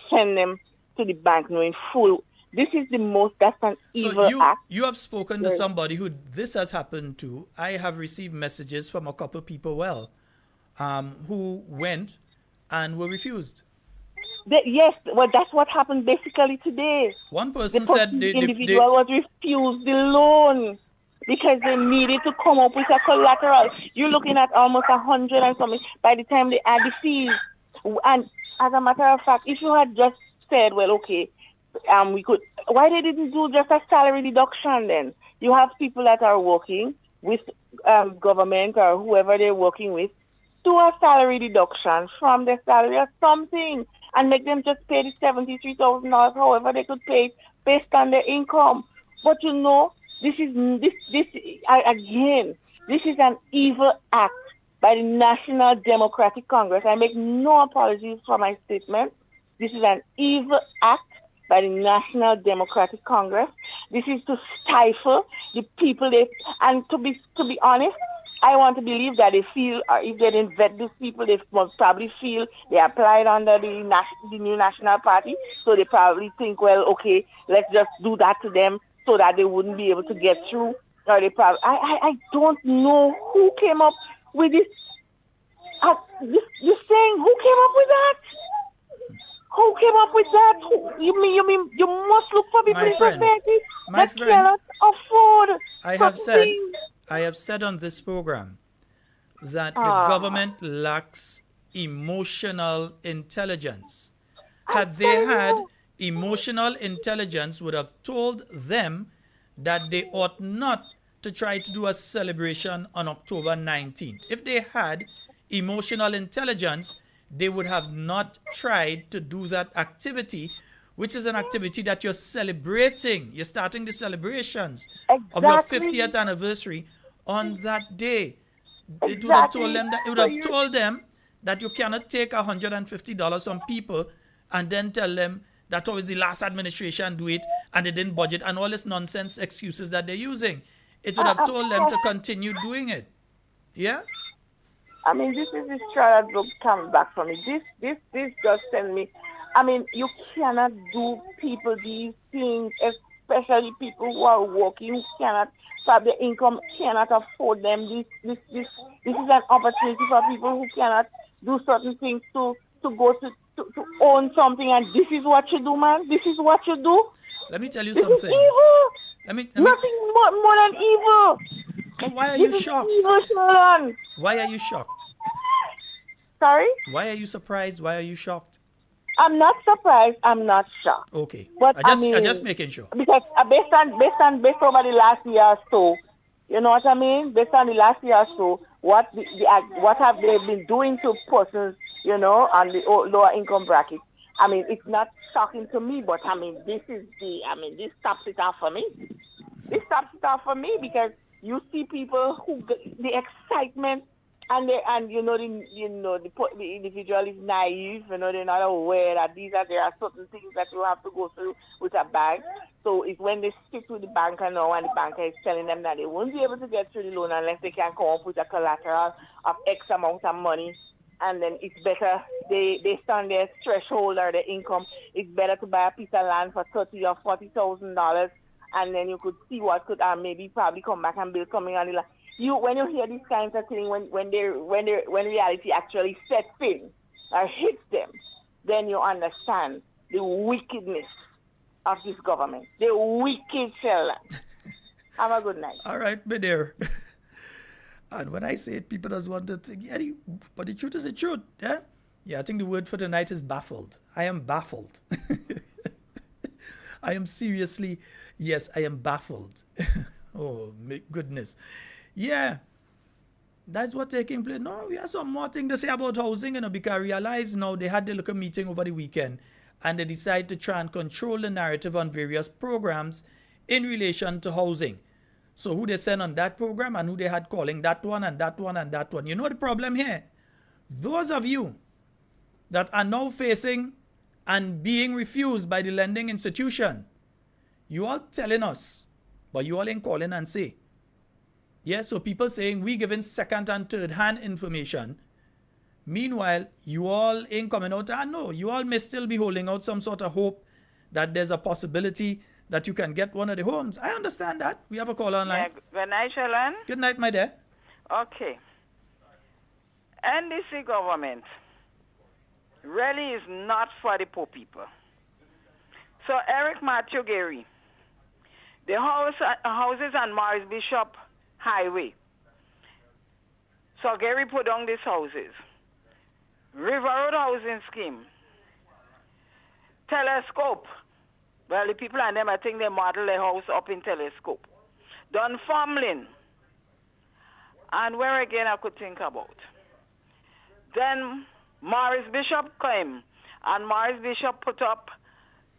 send them to the bank knowing full. That's an evil act. You have spoken to somebody who this has happened to. I have received messages from a couple of people, who went and were refused. Yes, well, that's what happened basically today. One person said the individual was refused the loan because they needed to come up with a collateral. You're looking at almost 100 and something by the time they add the fees. And as a matter of fact, if you had just said, well, okay, we could. Why they didn't do just a salary reduction then? You have people that are working with government or whoever they're working with, do a salary reduction from their salary or something, and make them just pay the $73,000, however they could pay based on their income. But this is an evil act by the National Democratic Congress. I make no apologies for my statement. This is an evil act by the National Democratic Congress. This is to stifle the people. And to be honest, I want to believe that they feel, or if they didn't vet these people, they must probably feel they applied under the new National Party. So they probably think, well, okay, let's just do that to them so that they wouldn't be able to get through. Or they probably, I don't know who came up with this. You're saying who came up with that? Who came up with that? You mean you must look for people in society that cannot afford I have said on this program that the government lacks emotional intelligence. Had they had emotional intelligence, would have told them that they ought not to try to do a celebration on October 19th. If they had emotional intelligence, they would have not tried to do that activity, which is an activity that you're celebrating. You're starting the celebrations of your 50th anniversary on that day. It would have told them that that you cannot take $150 from people and then tell them that always the last administration do it and they didn't budget and all this nonsense excuses that they're using. It would have told them to continue doing it. Yeah? I mean, this is the straw that broke coming back from me. This just sent me. I mean, you cannot do people these things, especially people who are working, who cannot have their income, cannot afford them. This is an opportunity for people who cannot do certain things to go to own something, and this is what you do, man. This is what you do. Let me tell you this something. Is evil. Nothing more than evil. But why are you shocked? Evil, why are you shocked? Sorry? Why are you surprised? Why are you shocked? I'm not surprised. I'm not shocked. Okay. But I just making sure. Because based over the last year or so, you know what I mean? Based on the last year or so, what have they been doing to persons, on the lower income bracket? I mean, it's not shocking to me, but I mean, this stops it off for me. This stops it off for me because you see people who the excitement and the individual is naive. They're not aware that there are certain things that you have to go through with a bank. So it's when they stick to the banker now and the banker is telling them that they won't be able to get through the loan unless they can come up with a collateral of X amount of money. And then it's better, based on their threshold or their income, it's better to buy a piece of land for $30,000 or $40,000, and then you could see what could probably come back and build something on the land. When you hear these kinds of things, when reality actually sets in or hits them, then you understand the wickedness of this government. The wicked shell. Have a good night. All right, my dear. And when I say it, people just want to think, yeah, but the truth is the truth. Yeah? Yeah, I think the word for tonight is baffled. I am baffled. I am seriously, yes, I am baffled. Oh, my goodness. Yeah, that's what's taking place. No, we have some more thing to say about housing, because I realize now they had the little meeting over the weekend and they decide to try and control the narrative on various programs in relation to housing. So who they send on that program and who they had calling that one and that one and that one. You know the problem here? Those of you that are now facing and being refused by the lending institution, you all telling us, but you all ain't calling and say. Yeah, so people saying we giving second and third hand information. Meanwhile, you all ain't coming out. I know you all may still be holding out some sort of hope that there's a possibility that you can get one of the homes. I understand that. We have a call online. Yeah, good night, Shalan. Good night, my dear. Okay. NDC government really is not for the poor people. So Eric Matthew Gary, the houses on Morris Bishop Highway. So Gary put on these houses. River Road Housing Scheme. Telescope. Well, the people and them, I think they model their house up in Telescope. Dunfermline. And where again I could think about. Then Morris Bishop came, and Morris Bishop put up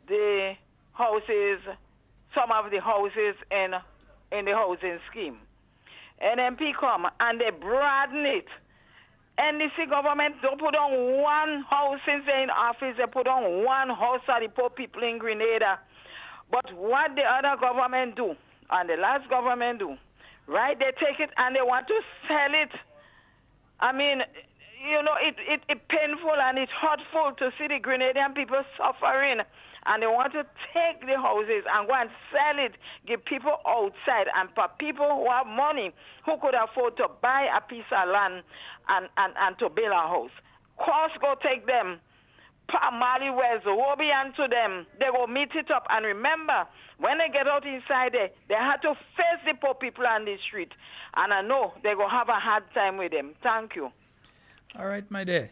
the houses, some of the houses in the housing scheme. NMP come, and they broaden it. NDC government don't put on one house since they're in office. They put on one house for the poor people in Grenada. But what the other government do, and the last government do, right, they take it and they want to sell it. I mean, you know, it's painful and it's hurtful to see the Grenadian people suffering. And they want to take the houses and go and sell it, give people outside. And for people who have money, who could afford to buy a piece of land and to build a house. Cost go take them. Mali West, Wobian to them. They will meet it up. And remember, when they get out inside there, they have to face the poor people on the street. And I know they will have a hard time with them. Thank you. All right, my dear.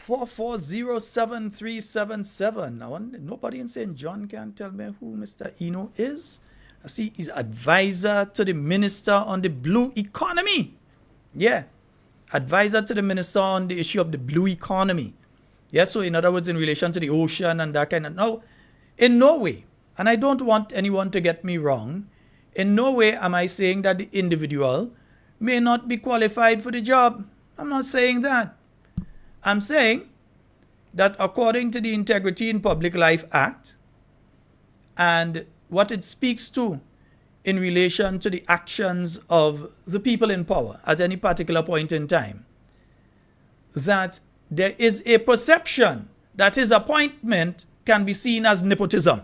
4407377. I wonder, nobody in St. John can tell me who Mr. Eno is. I see he's advisor to the minister on the blue economy. Yeah, advisor to the minister on the issue of the blue economy. Yeah, so in other words, in relation to the ocean and that kind of... No, in no way, and I don't want anyone to get me wrong, in no way am I saying that the individual may not be qualified for the job. I'm not saying that. I'm saying that according to the Integrity in Public Life Act and what it speaks to in relation to the actions of the people in power at any particular point in time, that there is a perception that his appointment can be seen as nepotism.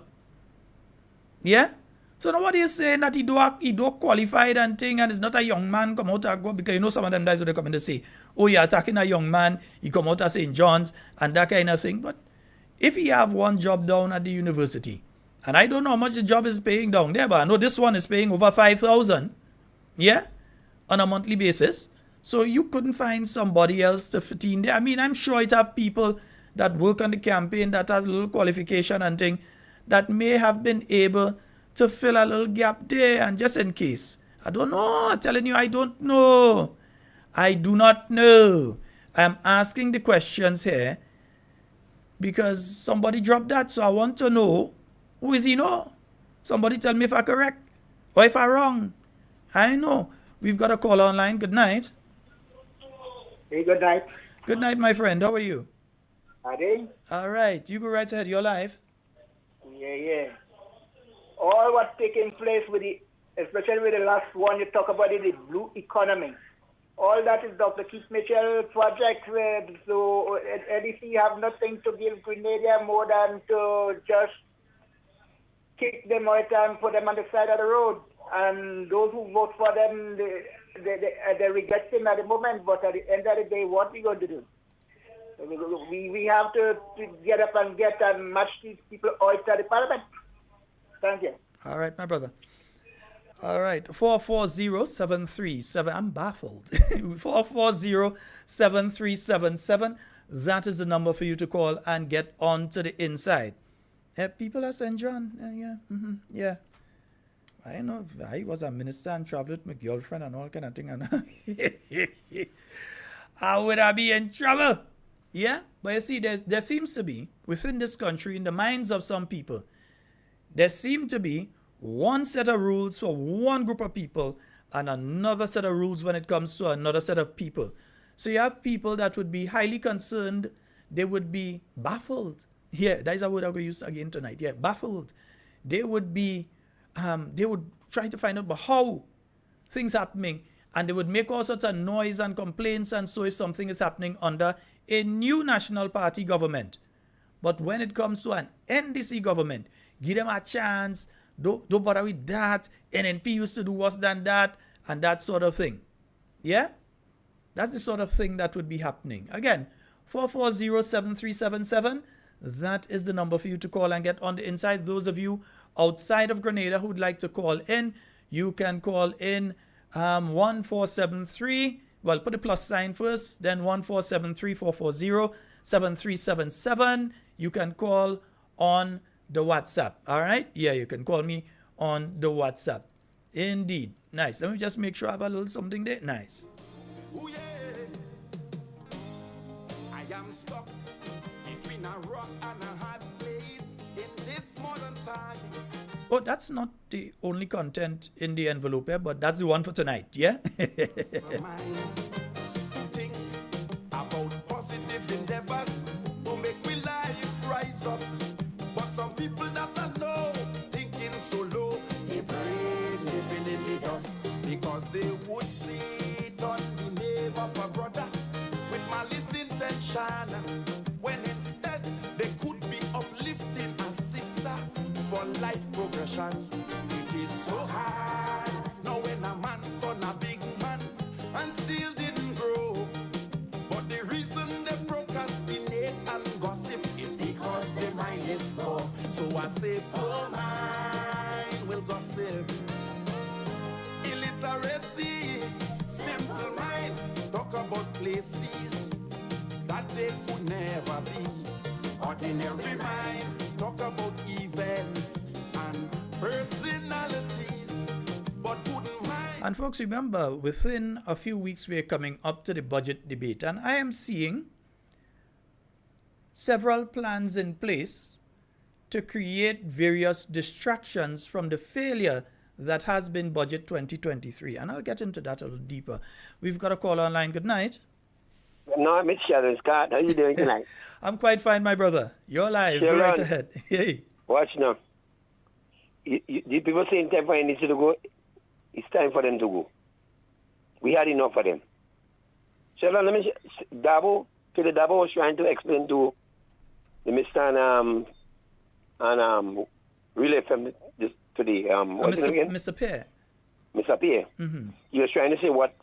Yeah? So nobody is saying that he do qualified and thing and is not a young man come out and go, because you know some of them guys what they come in to say, oh, you're attacking a young man, he come out as St. John's and that kind of thing. But if he have one job down at the university, and I don't know how much the job is paying down there, but I know this one is paying over 5,000, yeah, on a monthly basis. So you couldn't find somebody else to fit in there. I mean, I'm sure it have people that work on the campaign that has a little qualification and thing that may have been able to fill a little gap there, and just in case. I don't know. I'm telling you, I don't know. I do not know. I'm asking the questions here because somebody dropped that, so I want to know who is he know. Somebody tell me if I'm correct or if I'm wrong. I know. We've got a call online. Good night. Hey, good night. Good night, my friend. How are you? Are they? All right. You go right ahead. You're live. Yeah. All what's taking place with the, especially with the last one you talk about it, the blue economy. All that is Dr. Keith Mitchell project. So NDC have nothing to give Grenada more than to just kick them out and put them on the side of the road. And those who vote for them, they reject them at the moment. But at the end of the day, what are we going to do? We have to get up and get and match these people out of the parliament. Thank you. All right, my brother. All right, 440-737. I'm baffled. 440-7377. That is the number for you to call and get on to the inside. People are St. John. Yeah. I know. I was a minister and traveled with my girlfriend and all kind of thing. How would I be in trouble? Yeah, but you see, there seems to be, within this country, in the minds of some people, there seem to be one set of rules for one group of people and another set of rules when it comes to another set of people. So you have people that would be highly concerned, they would be baffled. Yeah, that is a word I'm going to use again tonight. Yeah, baffled. They would be, they would try to find out about how things happening, and they would make all sorts of noise and complaints and so if something is happening under a new National Party government. But when it comes to an NDC government, give them a chance, don't bother with that, NNP used to do worse than that, and that sort of thing. Yeah? That's the sort of thing that would be happening. Again, 440-7377, that is the number for you to call and get on the inside. Those of you outside of Grenada who would like to call in, you can call in 1473, well, put a plus sign first, then 1473-440-7377. You can call on the WhatsApp. All right? Yeah, you can call me on the WhatsApp. Indeed. Nice. Let me just make sure I have a little something there. Nice. Ooh, yeah. I am stuck between a rock and a hard place in this modern time. Oh, that's not the only content in the envelope here, but that's the one for tonight, yeah? Think about positive endeavors to make we life rise up. But some people that I know thinking so low, they brain living in the dust because they would see it on the name of a brother with malice intention, when instead they could be uplifting a sister for life progression. It is so hard now when a man turn a big man and still didn't grow. But the reason they procrastinate and gossip is because their mind is poor. So I say poor mind will gossip. Illiteracy, simple mind, talk about places that they could never be. Ordinary mind, talk about events and personalities, but wouldn't mind. And folks, remember, within a few weeks, we are coming up to the budget debate, and I am seeing several plans in place to create various distractions from the failure that has been budget 2023. And I'll get into that a little deeper. We've got a call online. Good night. No, Miss Sharon Scott. How are you doing tonight? I'm quite fine, my brother. You're live. Sharon, go right ahead. Hey. Watch now. The people saying time for NDC to go. It's time for them to go. We had enough of them. Sharon, let me Dabo was trying to explain to the Mr. and relay from this to the what's his name again? Mr. Pierre. Mr. Pierre. Mm-hmm. He was trying to say what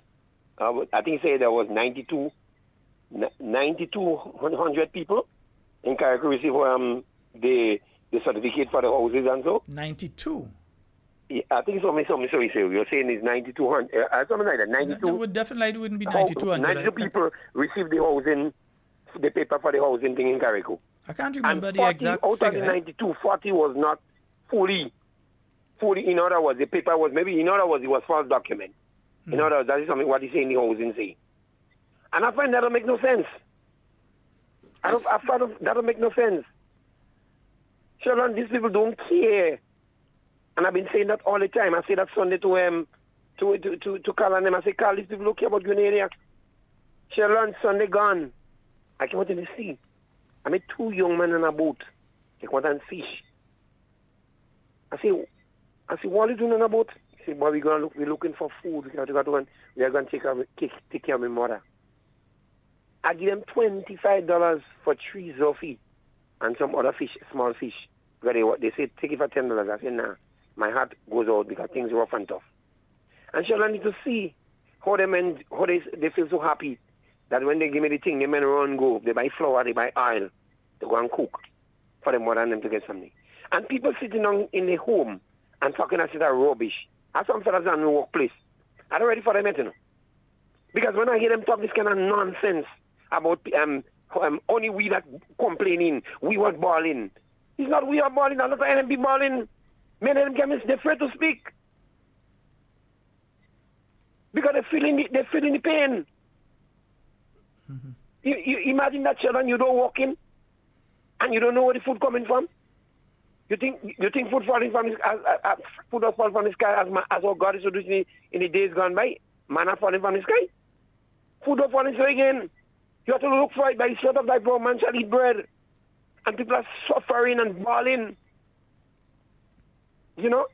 I think he said there was 9,200 people in Carriacou receive the certificate for the houses and so. 92. Yeah, I think something so you're saying it's 9,200 something like that. 92. No, definitely wouldn't be 9,200. 92 people receive the housing, the paper for the housing thing in Carriacou. I can't remember and the exact out figure. Of the 92, 40 was not fully. In other words, the paper was maybe in other words it was false document. In other words, that is something what he say in the housing say. And I find that don't make no sense. I find that don't make no sense. Sharon, these people don't care. And I've been saying that all the time. I say that Sunday to Carl and them. I say, Carl, these people don't care about Grenada. Sharon, Sunday gone. I came out in the sea. I met two young men on a boat. They went and fish. I say, what are you doing on a boat? He said, boy, we're looking for food. We are going to take care of my mother. I give them $25 for 3 zophie and some other fish, small fish. They say, take it for $10. I said, nah. My heart goes out because things are rough and tough. And so I need to see how they feel so happy that when they give me the thing, the men run go. They buy flour, they buy oil. They go and cook for them mother and them to get something. And people sitting on in the home and talking as if they're rubbish. As some fellas in the workplace. I'm not ready for them, you know. Because when I hear them talk this kind of nonsense about only we that complaining, we was balling. It's not we are balling, a lot of NMB balling. Men and them they're afraid to speak. Because they're feeling the pain. Mm-hmm. You imagine that children, you don't walk in and you don't know where the food coming from. You think food falling from the food will fall from the sky as our God is producing in the days gone by? Manna falling from the sky. Food will fall into again. You have to look for it by the sweat of thy brow, man shall eat bread. And people are suffering and bawling. You know,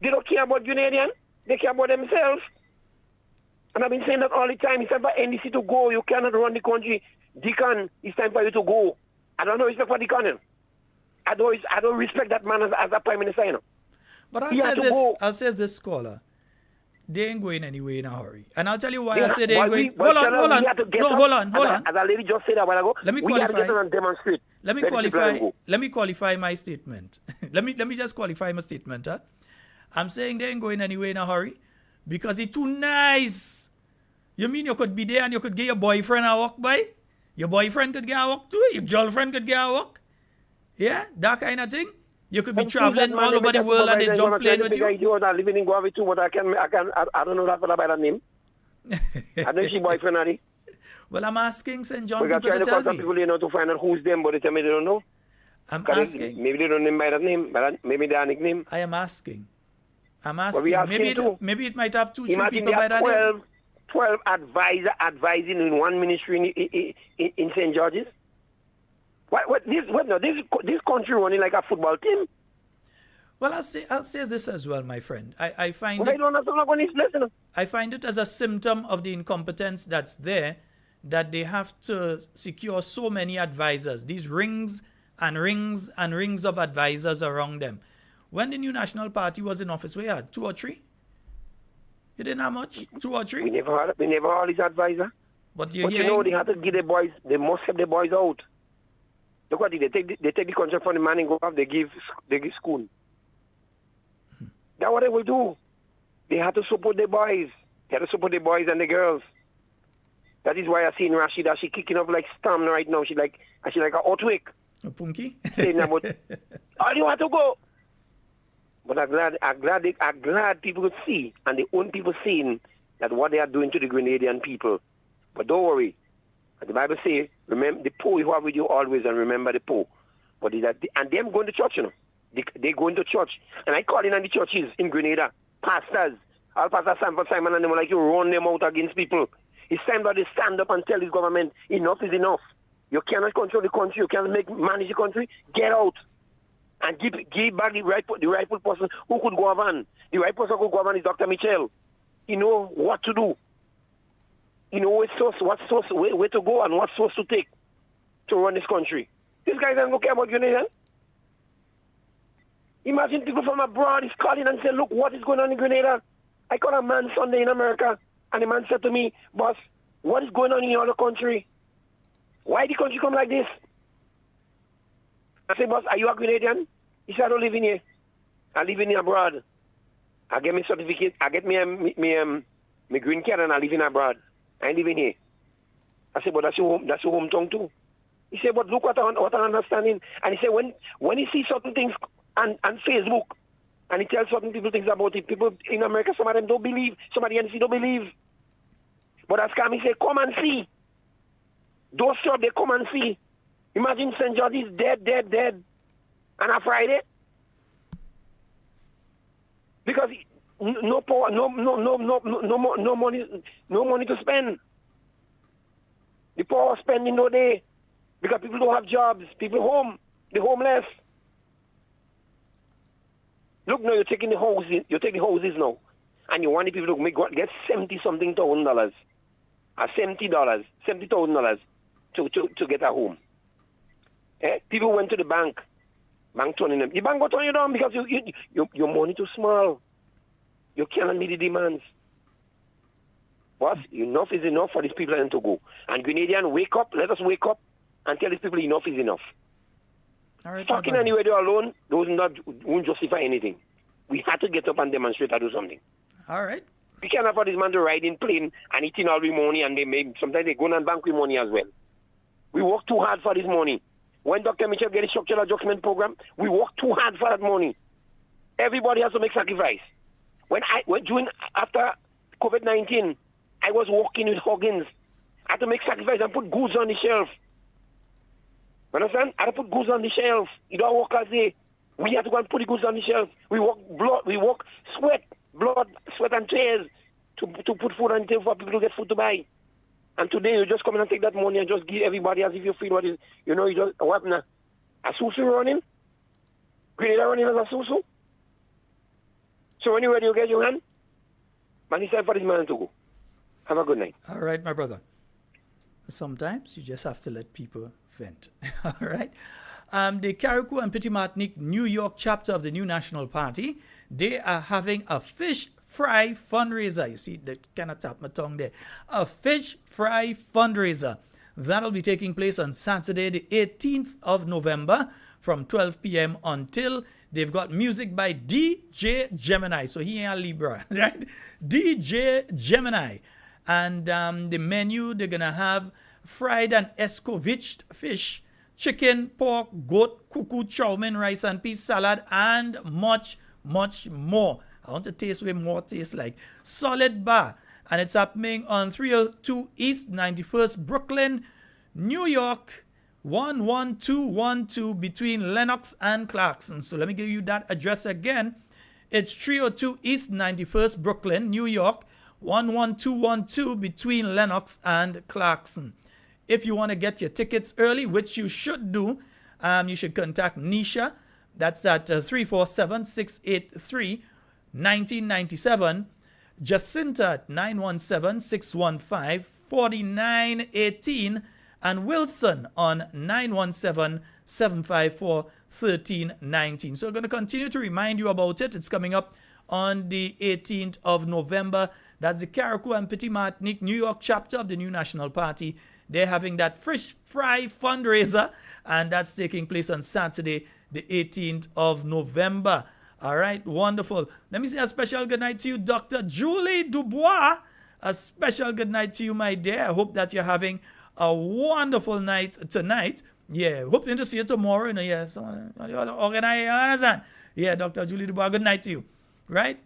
they don't care about Grenadian. They care about themselves. And I've been saying that all the time. It's time for NDC to go. You cannot run the country. Deacon, it's time for you to go. I don't know respect for Deacon. I don't respect that man as a prime minister, you know. But I'll say this, scholar. They ain't going anywhere in a hurry. And I'll tell you why I say they ain't going. Hold on. As a lady just said a while ago, let me qualify. We have to get on and demonstrate. Let me qualify my statement. let me just qualify my statement. Huh? I'm saying they ain't going anywhere in a hurry because it's too nice. You mean you could be there and you could get your boyfriend a walk by? Your boyfriend could get a walk too? Your girlfriend could get a walk? Yeah, that kind of thing. You could be traveling all over the world and they jump plane with you. You are living in Guavi too, but I don't know that fella by that name. I don't see boyfriend, Adi. Well, I'm asking St. John people to tell me. People, you know, to find out who's them, but they tell me they don't know. I'm asking. Maybe they don't name by that name, but maybe they are nickname. I am asking. Maybe it might have 2-3 people by that name. 12 advisors advising in one ministry in St. George's. This country running like a football team. Well, I'll say this as well, my friend. I find it as a symptom of the incompetence that's there that they have to secure so many advisors. These rings and rings and rings of advisors around them. When the new National Party was in office, we had 2 or 3. You didn't have much? 2 or 3? We never had these advisors. But you know, they have to give the boys, they must help the boys out. Look what they take the contract from the man and go off, they give school. That's what they will do. They have to support the boys. They have to support the boys and the girls. That is why I seen Rashida, she kicking up like Stam right now. She like a earthquake. A punky? Saying about, oh, you want to go? But I'm glad people could see, and the own people seeing that what they are doing to the Grenadian people. But don't worry. The Bible says, remember the poor you are with you always, and remember the poor. But and them going to church, you know. They go into church. And I call in on the churches in Grenada, pastors, all Pastor Sanford Simon and them like you run them out against people. It's time that they stand up and tell this government, enough is enough. You cannot control the country, you cannot manage the country, get out. And give back the rightful person who could govern. The right person who could govern is Dr. Mitchell. He know what to do. He know where to go and what source to take to run this country. This guy doesn't care about Grenada. Imagine people from abroad is calling and say, look, what is going on in Grenada? I called a man Sunday in America, and the man said to me, boss, what is going on in your other country? Why the country come like this? I said, boss, are you a Grenadian? He said, I don't live in here. I live in abroad. I get my certificate. I get my green card and I live in abroad. I ain't living here. I said, but that's your hometown too. He said, but look what I'm understanding. And he said, when he sees certain things on Facebook, and he tells certain people things about it, people in America, some of them don't believe, some of the NC don't believe. But as Kami said, come and see. Those jobs, they come and see. Imagine St. George is dead. And a Friday. Because no power, no money to spend. The power spending no day. Because people don't have jobs. People home. The homeless. Look now, you're taking the houses now. And you want the people to get $70,000 $70,000 to get a home. People went to the bank turning them. The bank will turn you down because your money too small. You cannot meet the demands. But enough is enough for these people to go. And Grenadian, wake up. Let us wake up and tell these people enough is enough. All right, talking anywhere they alone, those won't justify anything. We had to get up and demonstrate and do something. All right. We can't afford this man to ride in plane and eating all the money, and sometimes they go and bank with money as well. We work too hard for this money. When Dr. Mitchell get the structural adjustment program, we work too hard for that money. Everybody has to make sacrifice. After COVID-19, I was working with Huggins, I had to make sacrifice and put goods on the shelf. Understand? I had to put goods on the shelf. You don't work as a. We had to go and put the goods on the shelf. We work sweat, blood, sweat and tears to put food on the table for people to get food to buy. And today you just come in and take that money and just give everybody as if you feel what is, you just, what now? A susu running? Grenada running as a susu? So when you're ready, you get your hand. Man, it's time for this man to go. Have a good night. All right, my brother. Sometimes you just have to let people vent. All right. The Carriacou and Petit Martinique New York chapter of the New National Party, they are having a fish fry fundraiser. You see, they cannot tap my tongue there. A fish fry fundraiser. That'll be taking place on Saturday, the 18th of November from 12 p.m. until they've got music by DJ Gemini. So he ain't a Libra, right? DJ Gemini. And the menu, they're going to have fried and escovitched fish, chicken, pork, goat, cuckoo, chow mein, rice and peas salad, and much, much more. I want to taste where more tastes like. Solid bar. And it's happening on 302 East 91st Brooklyn, New York, 11212 between Lenox and Clarkson. So let me give you that address again. It's 302 East 91st Brooklyn, New York, 11212 between Lenox and Clarkson. If you want to get your tickets early, which you should do, you should contact Nisha. That's at 347-683-1997. Jacinta at 917-615-4918. And Wilson on 917-754-1319. So we're going to continue to remind you about it. It's coming up on the 18th of November. That's the Carriacou and Petit Martinique New York chapter of the New National Party. They're having that fish fry fundraiser, and that's taking place on Saturday, the 18th of November. All right, wonderful. Let me say a special good night to you, Dr. Julie Dubois. A special good night to you, my dear. I hope that you're having a wonderful night tonight. Yeah, hoping to see you tomorrow. Yeah, so organize. Yeah, Dr. Julie Dubois, good night to you. Right?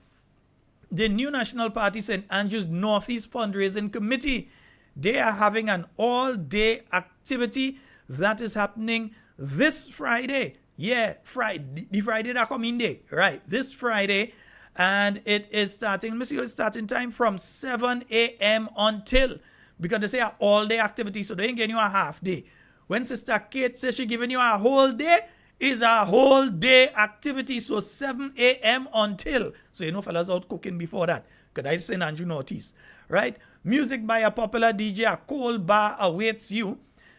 The New National Party St. Andrews Northeast Fundraising Committee, they are having an all-day activity that is happening this Friday. Yeah, Friday, the Friday that come in day. Right, this Friday. And it is starting, let me see what starting time from 7 a.m. until, because they say an all-day activity, so they ain't getting you a half day. When Sister Kate says she's giving you a whole day, is a whole day activity, so 7 a.m. until. So you know fellas out cooking before that, because I St. Andrew Northeast, right? Music by a popular DJ, a cold bar awaits you.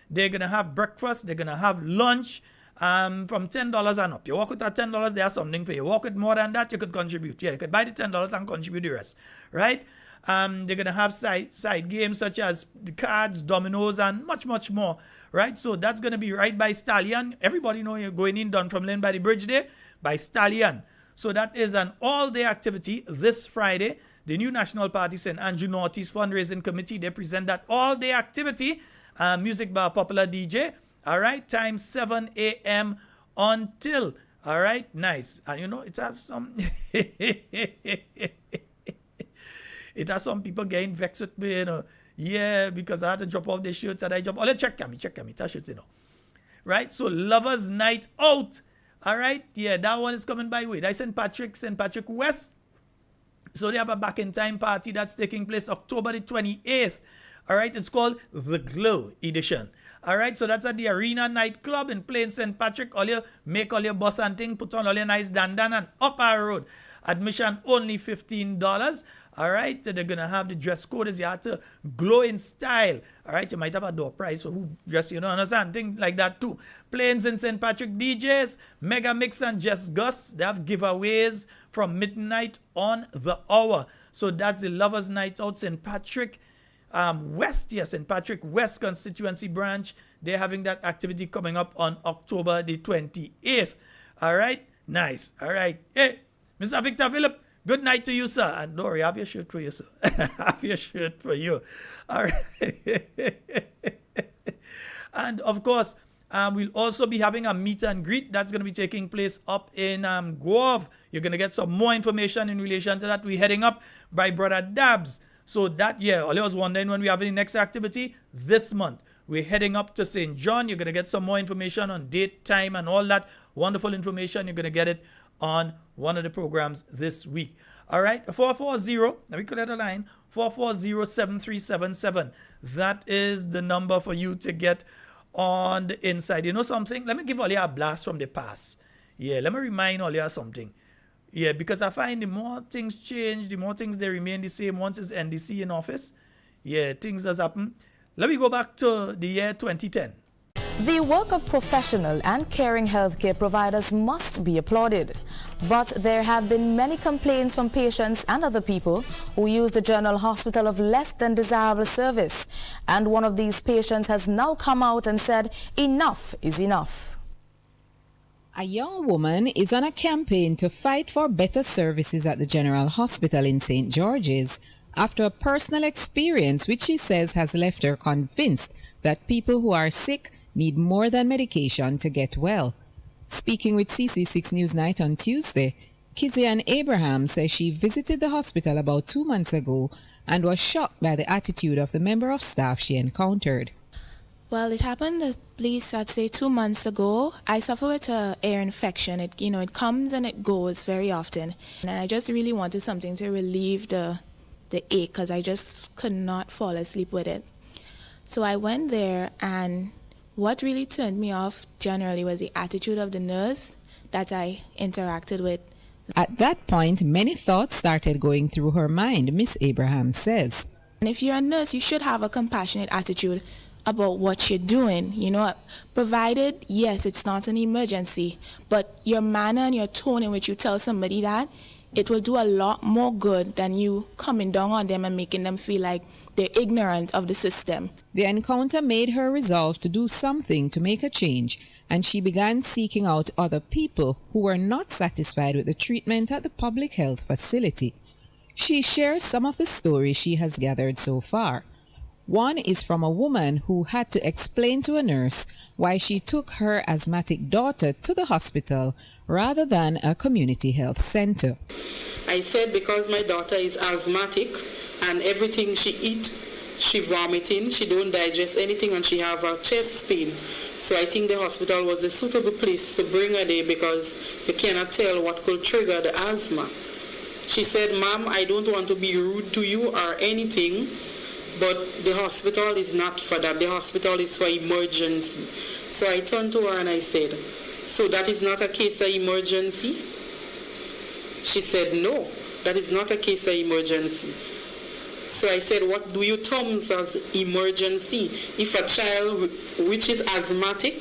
They're going to have breakfast, they're going to have lunch from $10 and up. You walk with at $10, there's something for you. Walk with more than that, you could contribute. Yeah, you could buy the $10 and contribute the rest, right? They're going to have side games such as the cards, dominoes, and much, much more, right? So that's going to be right by Stallion. Everybody know you're going in done from Lane by the Bridge there by Stallion. So that is an all-day activity this Friday. The New National Party St. Andrew Northeast Fundraising Committee, they present that all-day activity. Music by a popular DJ. All right, time 7 a.m. until. All right, nice. And you know, it has some... It has some people getting vexed with me, you know. Yeah, because I had to drop off the shirts and I drop. Oh, let's check me. That shirts, you know. Right? So, Lovers Night Out. All right? Yeah, that one is coming by way. That's St. Patrick West. So, they have a back in time party that's taking place October the 28th. All right? It's called The Glow Edition. All right? So, that's at the Arena Nightclub in Plain St. Patrick. All you make all your bus and thing, put on all your nice dandan and up our road. Admission only $15. All right, they're going to have the dress code as you have to glow in style. All right, you might have a door prize for who dress, you know, understand? Things like that too. Plains and St. Patrick DJs, Mega Mix and Just Gus, they have giveaways from midnight on the hour. So that's the Lovers Night Out St. Patrick West, yes, St. Patrick West Constituency Branch. They're having that activity coming up on October the 28th. All right, nice. All right, hey, Mr. Victor Philip. Good night to you, sir. And don't worry, I have your shirt for you, sir. Have your shirt for you. All right. And, of course, we'll also be having a meet and greet. That's going to be taking place up in Guave. You're going to get some more information in relation to that. We're heading up by Brother Dabs. So that, yeah, Oli was wondering when we have any next activity this month. We're heading up to St. John. You're going to get some more information on date, time, and all that wonderful information. You're going to get it on one of the programs this week. All right, 440, let me clear the line, 440-7377. That is the number for you to get on the inside. You know something? Let me give Oli a blast from the past. Yeah, let me remind Oli something. Yeah, because I find the more things change, the more things they remain the same once it's NDC in office. Yeah, things does happen. Let me go back to the year 2010. The work of professional and caring healthcare providers must be applauded. But there have been many complaints from patients and other people who use the General Hospital of less than desirable service. And one of these patients has now come out and said enough is enough. A young woman is on a campaign to fight for better services at the General Hospital in St. George's after a personal experience which she says has left her convinced that people who are sick need more than medication to get well. Speaking with CC6 Newsnight on Tuesday, Kizian Abraham says she visited the hospital about 2 months ago and was shocked by the attitude of the member of staff she encountered. Well, it happened at least, I'd say 2 months ago. I suffer with an ear infection. It comes and it goes very often. And I just really wanted something to relieve the ache because I just could not fall asleep with it. So I went there, and what really turned me off generally was the attitude of the nurse that I interacted with. At that point, many thoughts started going through her mind, Miss Abraham says. And if you're a nurse, you should have a compassionate attitude about what you're doing, provided, yes, it's not an emergency, but your manner and your tone in which you tell somebody that, it will do a lot more good than you coming down on them and making them feel like they're ignorant of the system. The encounter made her resolve to do something to make a change, and she began seeking out other people who were not satisfied with the treatment at the public health facility. She shares some of the stories she has gathered so far. One is from a woman who had to explain to a nurse why she took her asthmatic daughter to the hospital rather than a community health center. I said because my daughter is asthmatic and everything she eat, she vomiting, she don't digest anything, and she have a chest pain. So I think the hospital was a suitable place to bring her there because you cannot tell what could trigger the asthma. She said, "Ma'am, I don't want to be rude to you or anything, but the hospital is not for that. The hospital is for emergency." So I turned to her and I said, "So that is not a case of emergency?" She said, "No, that is not a case of emergency." So I said, "What do you terms as emergency? If a child which is asthmatic,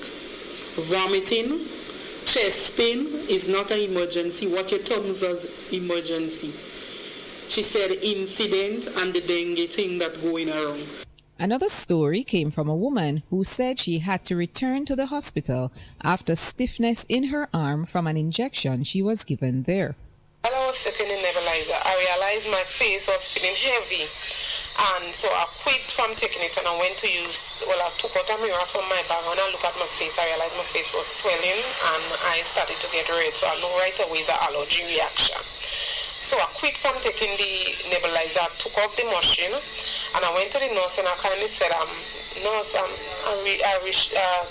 vomiting, chest pain is not an emergency, what you terms as emergency?" She said, "Incident and the dengue thing that going around." Another story came from a woman who said she had to return to the hospital after stiffness in her arm from an injection she was given there. While I was taking the nebulizer, I realized my face was feeling heavy. And so I quit from taking it and I went to I took out a mirror from my bag and I looked at my face. I realized my face was swelling and I started to get red. So I knew right away it's an allergy reaction. So I quit from taking the nebulizer, I took off the machine, and I went to the nurse and I kindly said, "Nurse, I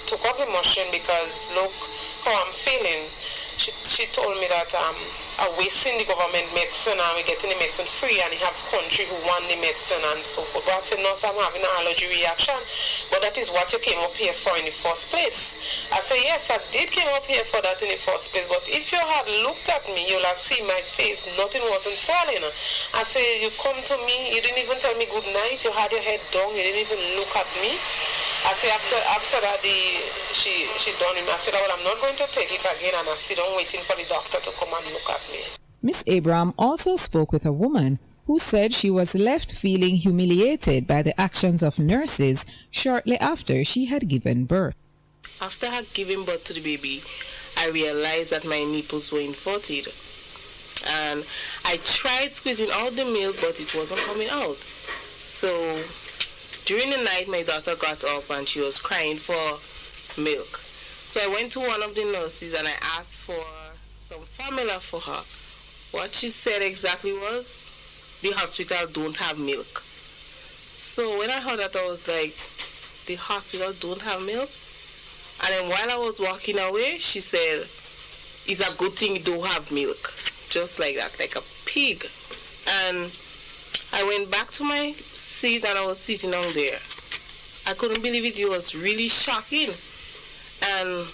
took off the machine because look how I'm feeling." She told me that I'm wasting the government medicine and we're getting the medicine free, and you have country who want the medicine and so forth. But I said, "Nurse, I'm having an allergy reaction." "But that is what you came up here for in the first place." I said, "Yes, I did came up here for that in the first place, but if you had looked at me, you'll have seen my face, nothing wasn't swelling." I said, "You come to me, you didn't even tell me good night, you had your head down, you didn't even look at me." I say after that she done with me. I said, "Well, I'm not going to take it again," and I sit down waiting for the doctor to come and look at me. Miss Abraham also spoke with a woman who said she was left feeling humiliated by the actions of nurses shortly after she had given birth. After I had given birth to the baby, I realized that my nipples were inverted. And I tried squeezing out the milk, but it wasn't coming out. So during the night, my daughter got up and she was crying for milk. So I went to one of the nurses and I asked for some formula for her. What she said exactly was, the hospital don't have milk. So when I heard that, I was like, the hospital don't have milk. And then while I was walking away, she said, it's a good thing you don't have milk. Just like that, like a pig. And I went back to my seat and I was sitting down there. I couldn't believe it. It was really shocking. And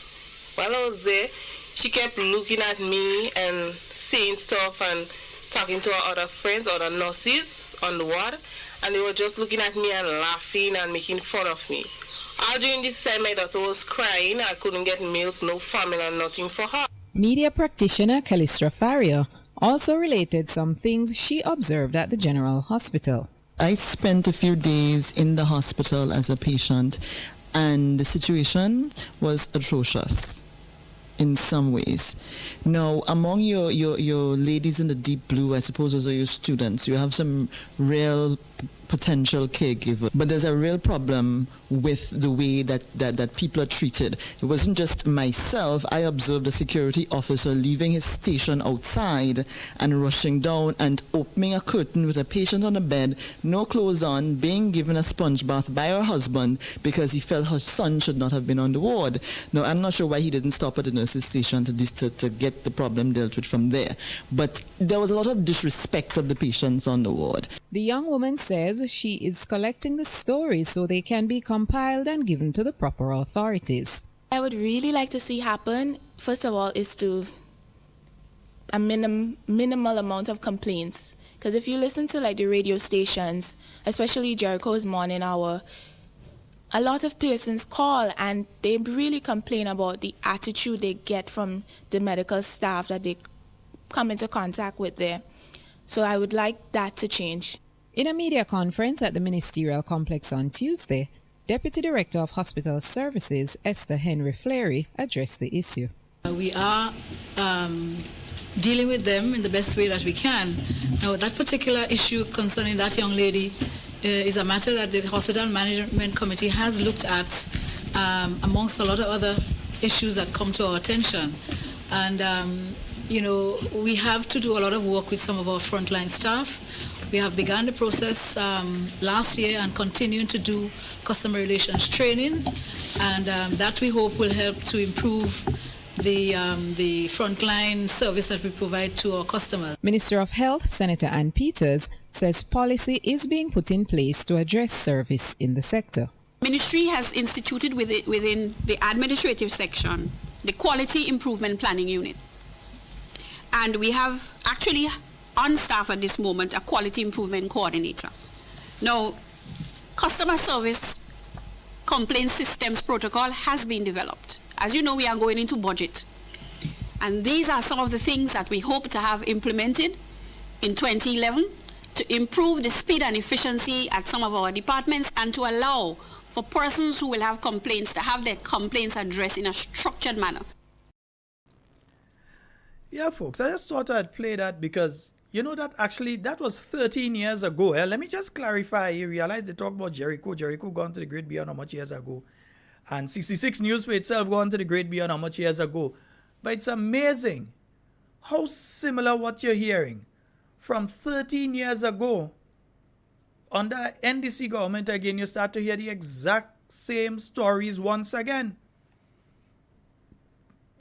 while I was there, she kept looking at me and saying stuff and talking to her other friends, other nurses on the ward. And they were just looking at me and laughing and making fun of me. All during this time, my daughter was crying. I couldn't get milk, no formula, nothing for her. Media practitioner Calistra Faria also related some things she observed at the General Hospital. I spent a few days in the hospital as a patient, and the situation was atrocious in some ways. Now, among your ladies in the deep blue, I suppose those are your students. You have some real potential caregiver, but there's a real problem with the way that people are treated. It wasn't just myself. I observed a security officer leaving his station outside and rushing down and opening a curtain with a patient on a bed, no clothes on, being given a sponge bath by her husband because he felt her son should not have been on the ward. Now, I'm not sure why he didn't stop at the nurse's station to get the problem dealt with from there, but there was a lot of disrespect of the patients on the ward. The young woman says she is collecting the stories so they can be compiled and given to the proper authorities. I would really like to see happen, first of all, is to a minimal amount of complaints. Because if you listen to like the radio stations, especially Jericho's morning hour, a lot of persons call and they really complain about the attitude they get from the medical staff that they come into contact with there. So I would like that to change. In a media conference at the Ministerial Complex on Tuesday, Deputy Director of Hospital Services, Esther Henry Fleury, addressed the issue. We are dealing with them in the best way that we can. Now, that particular issue concerning that young lady is a matter that the Hospital Management Committee has looked at amongst a lot of other issues that come to our attention. And, we have to do a lot of work with some of our frontline staff. We have begun the process last year and continuing to do customer relations training, and that we hope will help to improve the frontline service that we provide to our customers. Minister of Health, Senator Ann Peters, says policy is being put in place to address service in the sector. Ministry has instituted within the administrative section the Quality Improvement Planning Unit. And we have actually on staff at this moment a Quality Improvement Coordinator. Now, customer service complaint systems protocol has been developed. As you know, we are going into budget. And these are some of the things that we hope to have implemented in 2011 to improve the speed and efficiency at some of our departments and to allow for persons who will have complaints to have their complaints addressed in a structured manner. Yeah, folks, I just thought I'd play that because, that was 13 years ago. Let me just clarify. You realize they talk about Jericho. Jericho gone to the great beyond how much years ago. And 66 News for itself gone to the great beyond how much years ago. But it's amazing how similar what you're hearing from 13 years ago. Under NDC government again, you start to hear the exact same stories once again.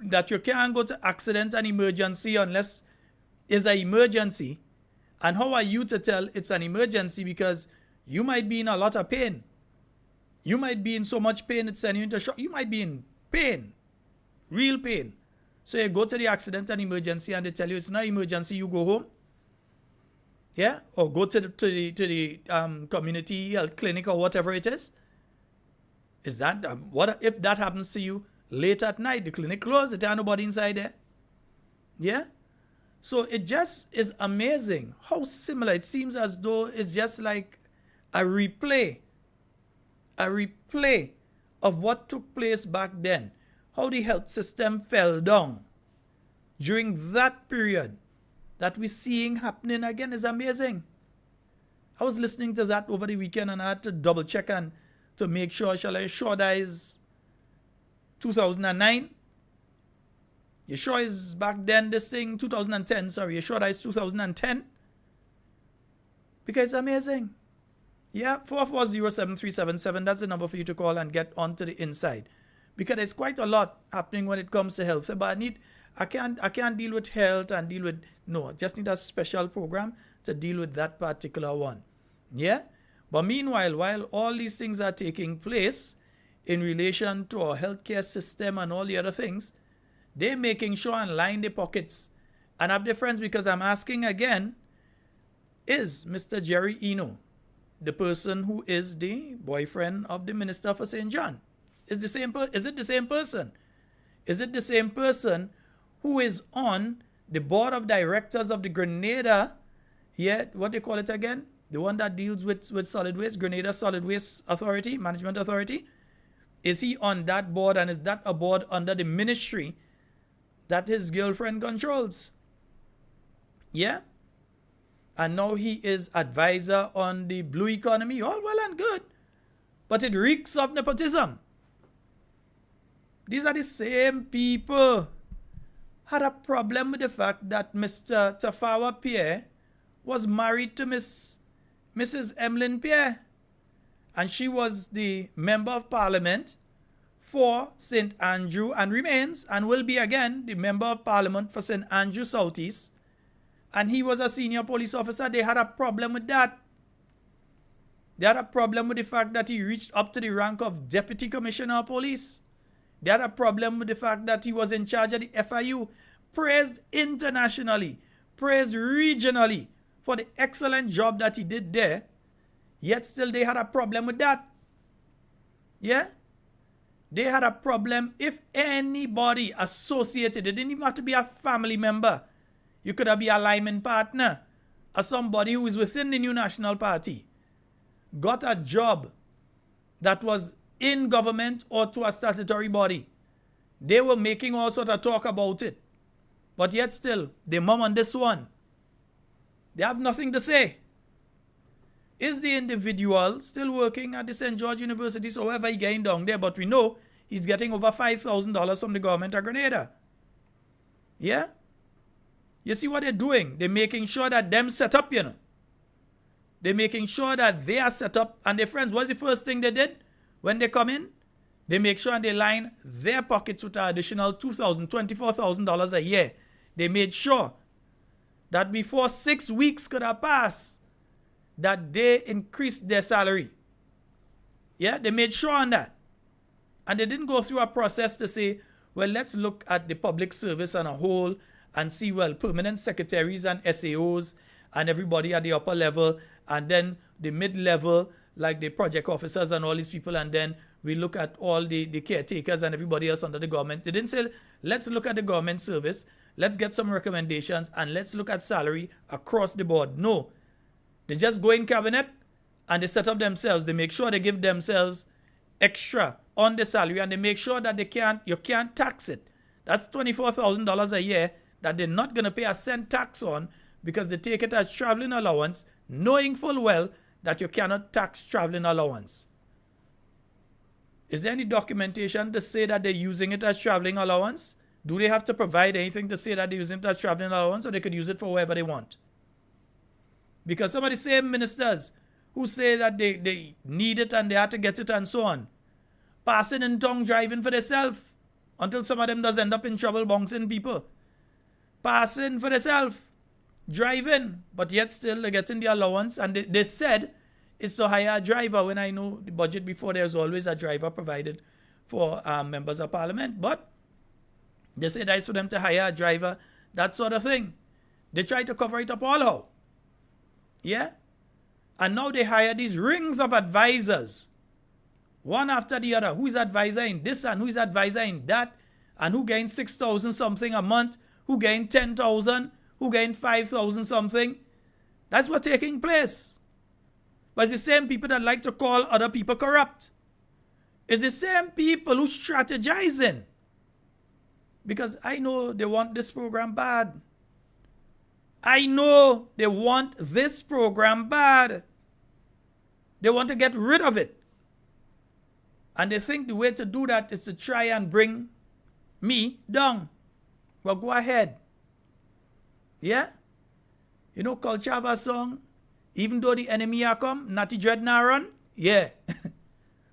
That you can't go to accident and emergency unless it's an emergency. And how are you to tell it's an emergency? Because you might be in a lot of pain. You might be in so much pain it's sending you into shock. You might be in pain, real pain. So you go to the accident and emergency and they tell you it's not emergency, you go home. Yeah? Or go to the community health clinic or whatever it is. Is that, what if that happens to you late at night? The clinic closed, there ain't nobody inside there. Yeah? So it just is amazing how similar it seems, as though it's just like a replay of what took place back then. How the health system fell down during that period that we're seeing happening again is amazing. I was listening to that over the weekend and I had to double check and to make sure, shall I sure that is 2009? You sure is back then this thing, 2010, sorry, you sure that is 2010? Because it's amazing. Yeah, 4407377. That's the number for you to call and get onto the inside. Because there's quite a lot happening when it comes to health. So, but I can't deal with health and deal with, no, I just need a special program to deal with that particular one. Yeah? But meanwhile, while all these things are taking place in relation to our healthcare system and all the other things, they're making sure and line their pockets. And I have difference because I'm asking again, is Mr. Jerry Eno the person who is the boyfriend of the Minister for St. John? Is it the same person? Is it the same person who is on the board of directors of the Grenada, what they call it again? The one that deals with solid waste, Grenada Solid Waste Authority, Management Authority? Is he on that board, and is that a board under the ministry that his girlfriend controls? Yeah? And now he is advisor on the blue economy. All well and good. But it reeks of nepotism. These are the same people had a problem with the fact that Mr. Tafawa Pierre was married to Mrs. Emmeline Pierre. And she was the member of parliament for St. Andrew and remains and will be again the member of parliament for St. Andrew Southeast. And he was a senior police officer. They had a problem with that. They had a problem with the fact that he reached up to the rank of Deputy Commissioner of Police. They had a problem with the fact that he was in charge of the FIU, praised internationally, praised regionally for the excellent job that he did there. Yet still they had a problem with that. Yeah? They had a problem if anybody associated, it didn't even have to be a family member. You could have been a lineman partner or somebody who is within the New National Party, got a job that was in government or to a statutory body. They were making all sort of talk about it. But yet still, they mum on this one. They have nothing to say. Is the individual still working at the St. George University, so however he's getting down there, but we know he's getting over $5,000 from the government of Grenada. Yeah? You see what they're doing? They're making sure that them set up, They're making sure that they are set up. And their friends, what's the first thing they did when they come in? They make sure and they line their pockets with an additional $2,000, $24,000 a year. They made sure that before 6 weeks could have passed, that they increased their salary. Yeah, they made sure on that. And they didn't go through a process to say, well, let's look at the public service on a whole and see, well, permanent secretaries and SAOs and everybody at the upper level, and then the mid-level, like the project officers and all these people, and then we look at all the caretakers and everybody else under the government. They didn't say, let's look at the government service, let's get some recommendations, and let's look at salary across the board. No. They just go in cabinet and they set up themselves. They make sure they give themselves extra on the salary, and they make sure that you can't tax it. That's $24,000 a year that they're not going to pay a cent tax on, because they take it as traveling allowance, knowing full well that you cannot tax traveling allowance. Is there any documentation to say that they're using it as traveling allowance? Do they have to provide anything to say that they're using it as traveling allowance, or they could use it for wherever they want? Because some of the same ministers who say that they need it and they have to get it and so on, passing in tongue driving for themselves, until some of them does end up in trouble bouncing people. Passing for themselves, driving, but yet still they're getting the allowance. And they said it's to hire a driver, when I know the budget before there's always a driver provided for members of parliament. But they say that's for them to hire a driver, that sort of thing. They try to cover it up all out. Yeah? And now they hire these rings of advisors, one after the other. Who's advisor in this and who's advisor in that, and who gains 6,000 something a month, who gain 10,000, who gain 5,000 something. That's what's taking place. But it's the same people that like to call other people corrupt. It's the same people who strategizing. Because I know they want this program bad. I know they want this program bad. They want to get rid of it. And they think the way to do that is to try and bring me down. Well, go ahead. Yeah? You know, Culture have a song, Even though the enemy are come, Natty Dread na run. Yeah.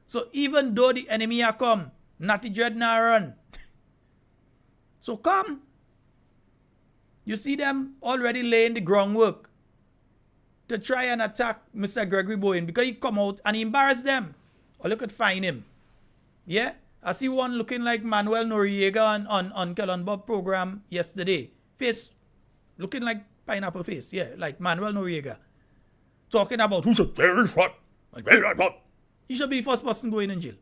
So even though the enemy are come, Natty Dread na run. So come. You see them already laying the groundwork to try and attack Mr. Gregory Bowen because he come out and he embarrassed them. Or look at find him. Yeah? I see one looking like Manuel Noriega on Kellen Bob program yesterday. Face looking like pineapple face. Yeah, like Manuel Noriega. Talking about who's a terrorist what? He should be the first person going in jail.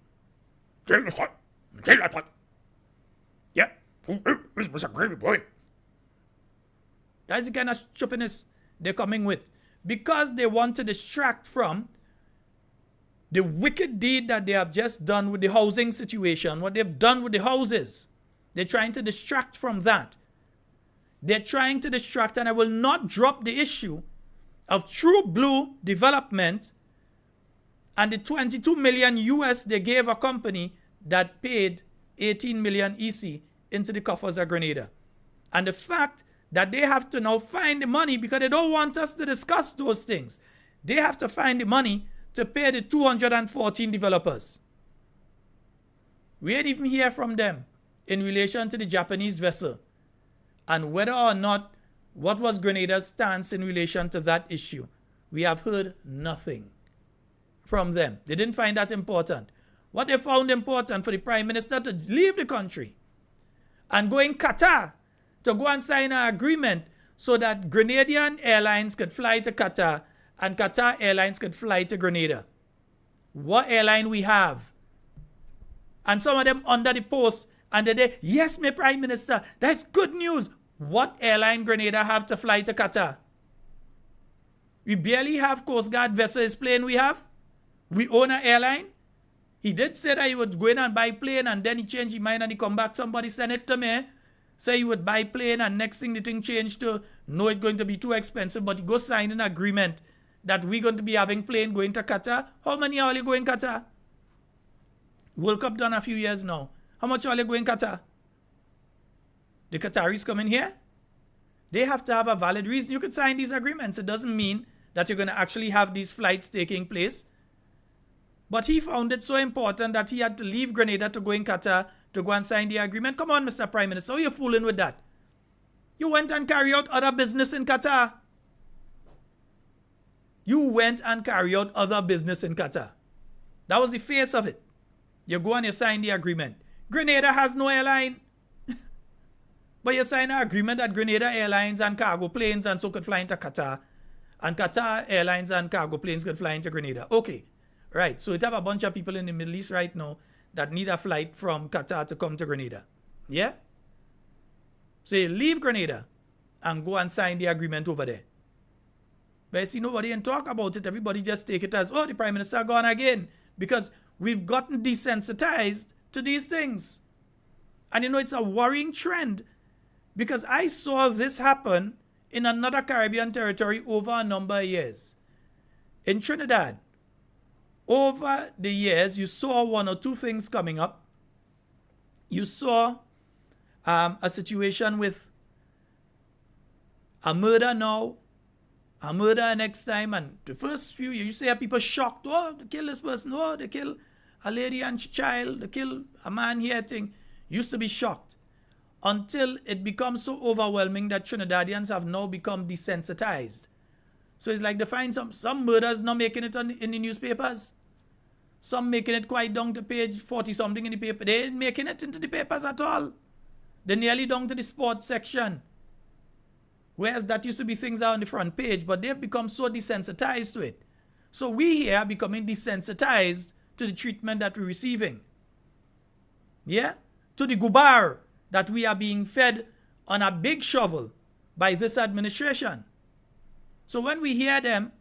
Terrorist what? Terrorist what? Yeah. Who is Mr. Gregory Bowen? That's the kind of stupidness they're coming with. Because they want to distract from the wicked deed that they have just done with the housing situation, what they've done with the houses. They're trying to distract from that. They're trying to distract, and I will not drop the issue of True Blue Development and the 22 million US they gave a company that paid 18 million EC into the coffers of Grenada. And the fact that they have to now find the money because they don't want us to discuss those things. They have to find the money to pay the 214 developers. We ain't even hear from them in relation to the Japanese vessel and whether or not what was Grenada's stance in relation to that issue. We have heard nothing from them. They didn't find that important. What they found important for the Prime Minister to leave the country and go in Qatar to go and sign an agreement so that Grenadian Airlines could fly to Qatar and Qatar Airlines could fly to Grenada. What airline we have? And some of them under the post and they, yes, my Prime Minister, that's good news. What airline Grenada have to fly to Qatar? We barely have Coast Guard vessels plane we have. We own an airline. He did say that he would go in and buy plane and then he changed his mind and he come back. Somebody sent it to me. Say he would buy plane and next thing the thing changed to no, it's going to be too expensive, but he go sign an agreement that we're going to be having plane going to Qatar. How many are you going Qatar? World Cup done a few years now. How much are you going Qatar? The Qataris coming here? They have to have a valid reason. You could sign these agreements. It doesn't mean that you're going to actually have these flights taking place. But he found it so important that he had to leave Grenada to go in Qatar to go and sign the agreement. Come on, Mr. Prime Minister, how are you fooling with that? You went and carried out other business in Qatar. You went and carried out other business in Qatar. That was the face of it. You go and you sign the agreement. Grenada has no airline. But you sign an agreement that Grenada Airlines and cargo planes and so could fly into Qatar. And Qatar Airlines and cargo planes could fly into Grenada. Okay. Right. So it have a bunch of people in the Middle East right now that need a flight from Qatar to come to Grenada. Yeah? So you leave Grenada and go and sign the agreement over there. But you see, nobody can talk about it. Everybody just take it as, oh, the Prime Minister gone again. Because we've gotten desensitized to these things. And you know, it's a worrying trend. Because I saw this happen in another Caribbean territory over a number of years. In Trinidad, over the years, you saw one or two things coming up. You saw a situation with a murder now, a murder next time, and the first few years, you see people shocked. Oh, they kill this person. Oh, they kill a lady and child. They kill a man here. Thing used to be shocked until it becomes so overwhelming that Trinidadians have now become desensitized. So it's like they find some murders not making it in the newspapers. Some making it quite down to page 40-something in the paper. They ain't making it into the papers at all. They're nearly down to the sports section. Whereas that used to be things out on the front page, but they've become so desensitized to it. So we here are becoming desensitized to the treatment that we're receiving. Yeah? To the gubar that we are being fed on a big shovel by this administration. So when we hear them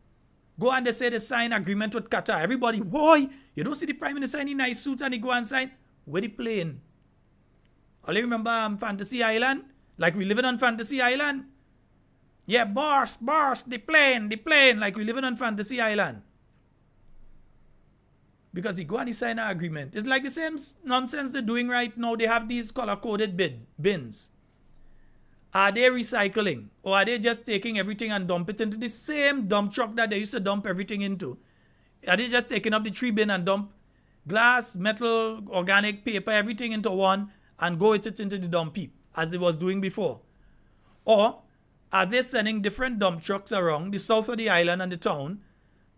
go and they say they sign agreement with Qatar, everybody, boy, you don't see the Prime Minister in a nice suit and he go and sign. Where the plane? All you remember Fantasy Island? Like we living on Fantasy Island? Yeah, boss, the plane, like we living on Fantasy Island. Because he go and he sign an agreement. It's like the same nonsense they're doing right now. They have these color-coded bins. Are they recycling? Or are they just taking everything and dump it into the same dump truck that they used to dump everything into? Are they just taking up the 3 bin and dump glass, metal, organic, paper, everything into one and go with it into the dump heap as they was doing before? Or are they sending different dump trucks around the south of the island and the town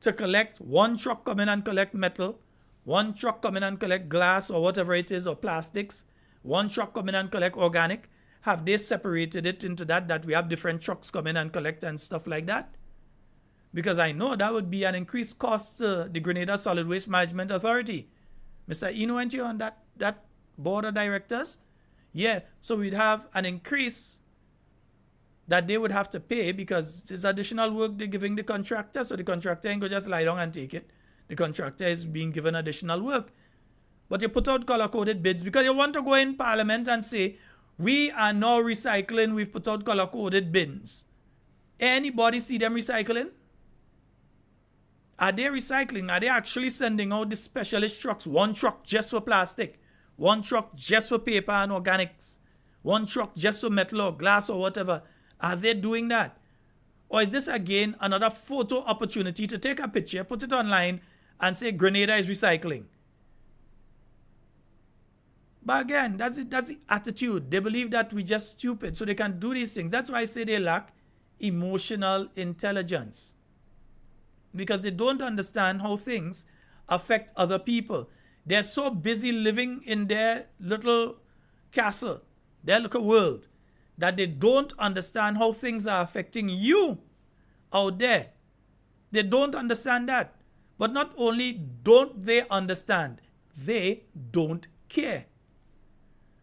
to collect? One truck come in and collect metal, one truck come in and collect glass or whatever it is, or plastics, one truck come in and collect organic? Have they separated it into that we have different trucks come in and collect and stuff like that? Because I know that would be an increased cost to the Grenada Solid Waste Management Authority. Mr. Eno, weren't you on that board of directors? Yeah, so we'd have an increase that they would have to pay because it's additional work they're giving the contractor. So the contractor ain't go just lie down and take it. The contractor is being given additional work. But you put out color-coded bids because you want to go in Parliament and say, we are now recycling, we've put out color-coded bins. Anybody see them recycling? Are they recycling? Are they actually sending out the specialist trucks? One truck just for plastic, one truck just for paper and organics, one truck just for metal or glass or whatever. Are they doing that? Or is this again another photo opportunity to take a picture, put it online and say Grenada is recycling? But again, that's the attitude. They believe that we're just stupid, so they can do these things. That's why I say they lack emotional intelligence. Because they don't understand how things affect other people. They're so busy living in their little castle, their little world, that they don't understand how things are affecting you out there. They don't understand that. But not only don't they understand, they don't care.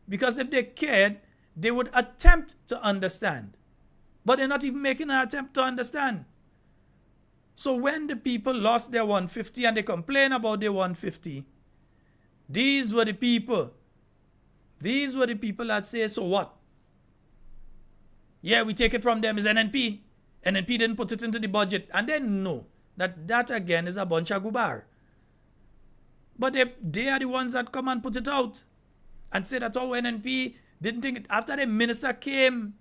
Because if they cared, they would attempt to understand. But they're not even making an attempt to understand. So when the people lost their 150 and they complain about their 150, these were the people that say, so what? Yeah, we take it from them, it's NNP. NNP didn't put it into the budget. And they know that again is a bunch of gubar. But they are the ones that come and put it out and say that NNP didn't think it. After the minister came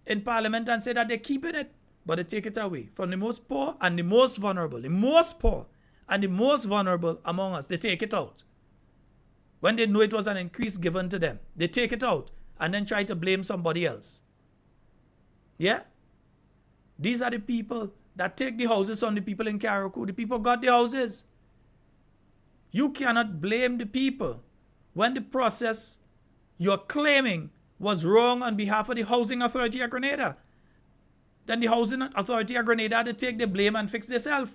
in Parliament and said that they're keeping it, but they take it away from the most poor and the most vulnerable. The most poor and the most vulnerable among us, they take it out. When they know it was an increase given to them, they take it out and then try to blame somebody else. Yeah? These are the people that take the houses from the people in Carriacou. The people got the houses. You cannot blame the people when the process you're claiming was wrong on behalf of the Housing Authority of Grenada. Then the Housing Authority of Grenada had to take the blame and fix themselves.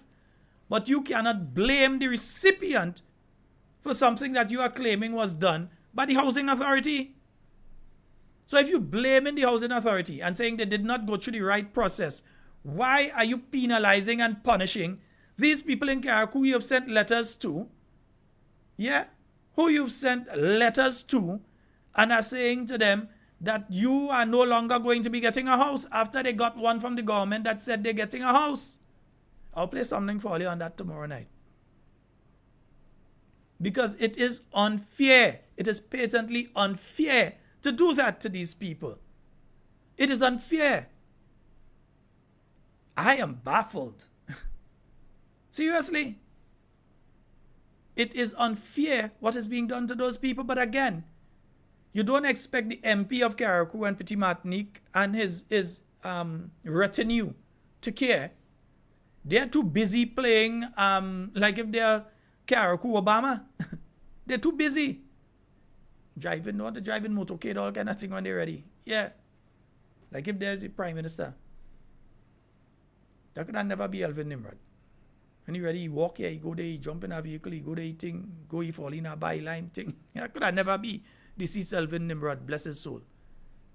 But you cannot blame the recipient for something that you are claiming was done by the Housing Authority. So if you're blaming the Housing Authority and saying they did not go through the right process, why are you penalizing and punishing these people in Carriacou who you have sent letters to? Yeah? Who you've sent letters to and are saying to them that you are no longer going to be getting a house after they got one from the government that said they're getting a house. I'll play something for you on that tomorrow night. Because it is unfair. It is patently unfair to do that to these people. It is unfair. I am baffled. Seriously. It is unfair what is being done to those people. But again, you don't expect the MP of Carriacou and Petit Martinique and his retinue to care. They're too busy playing like if they're Carriacou Obama. They're too busy. Driving motorcade, all kind of thing when they're ready. Yeah. Like if there's the Prime Minister. That could never be Alvin Nimrod. When he ready, he walk here, he go there, he jump in a vehicle, he go there, he thing, go, he fall in a byline thing. That could never be deceased Alvin Nimrod, bless his soul.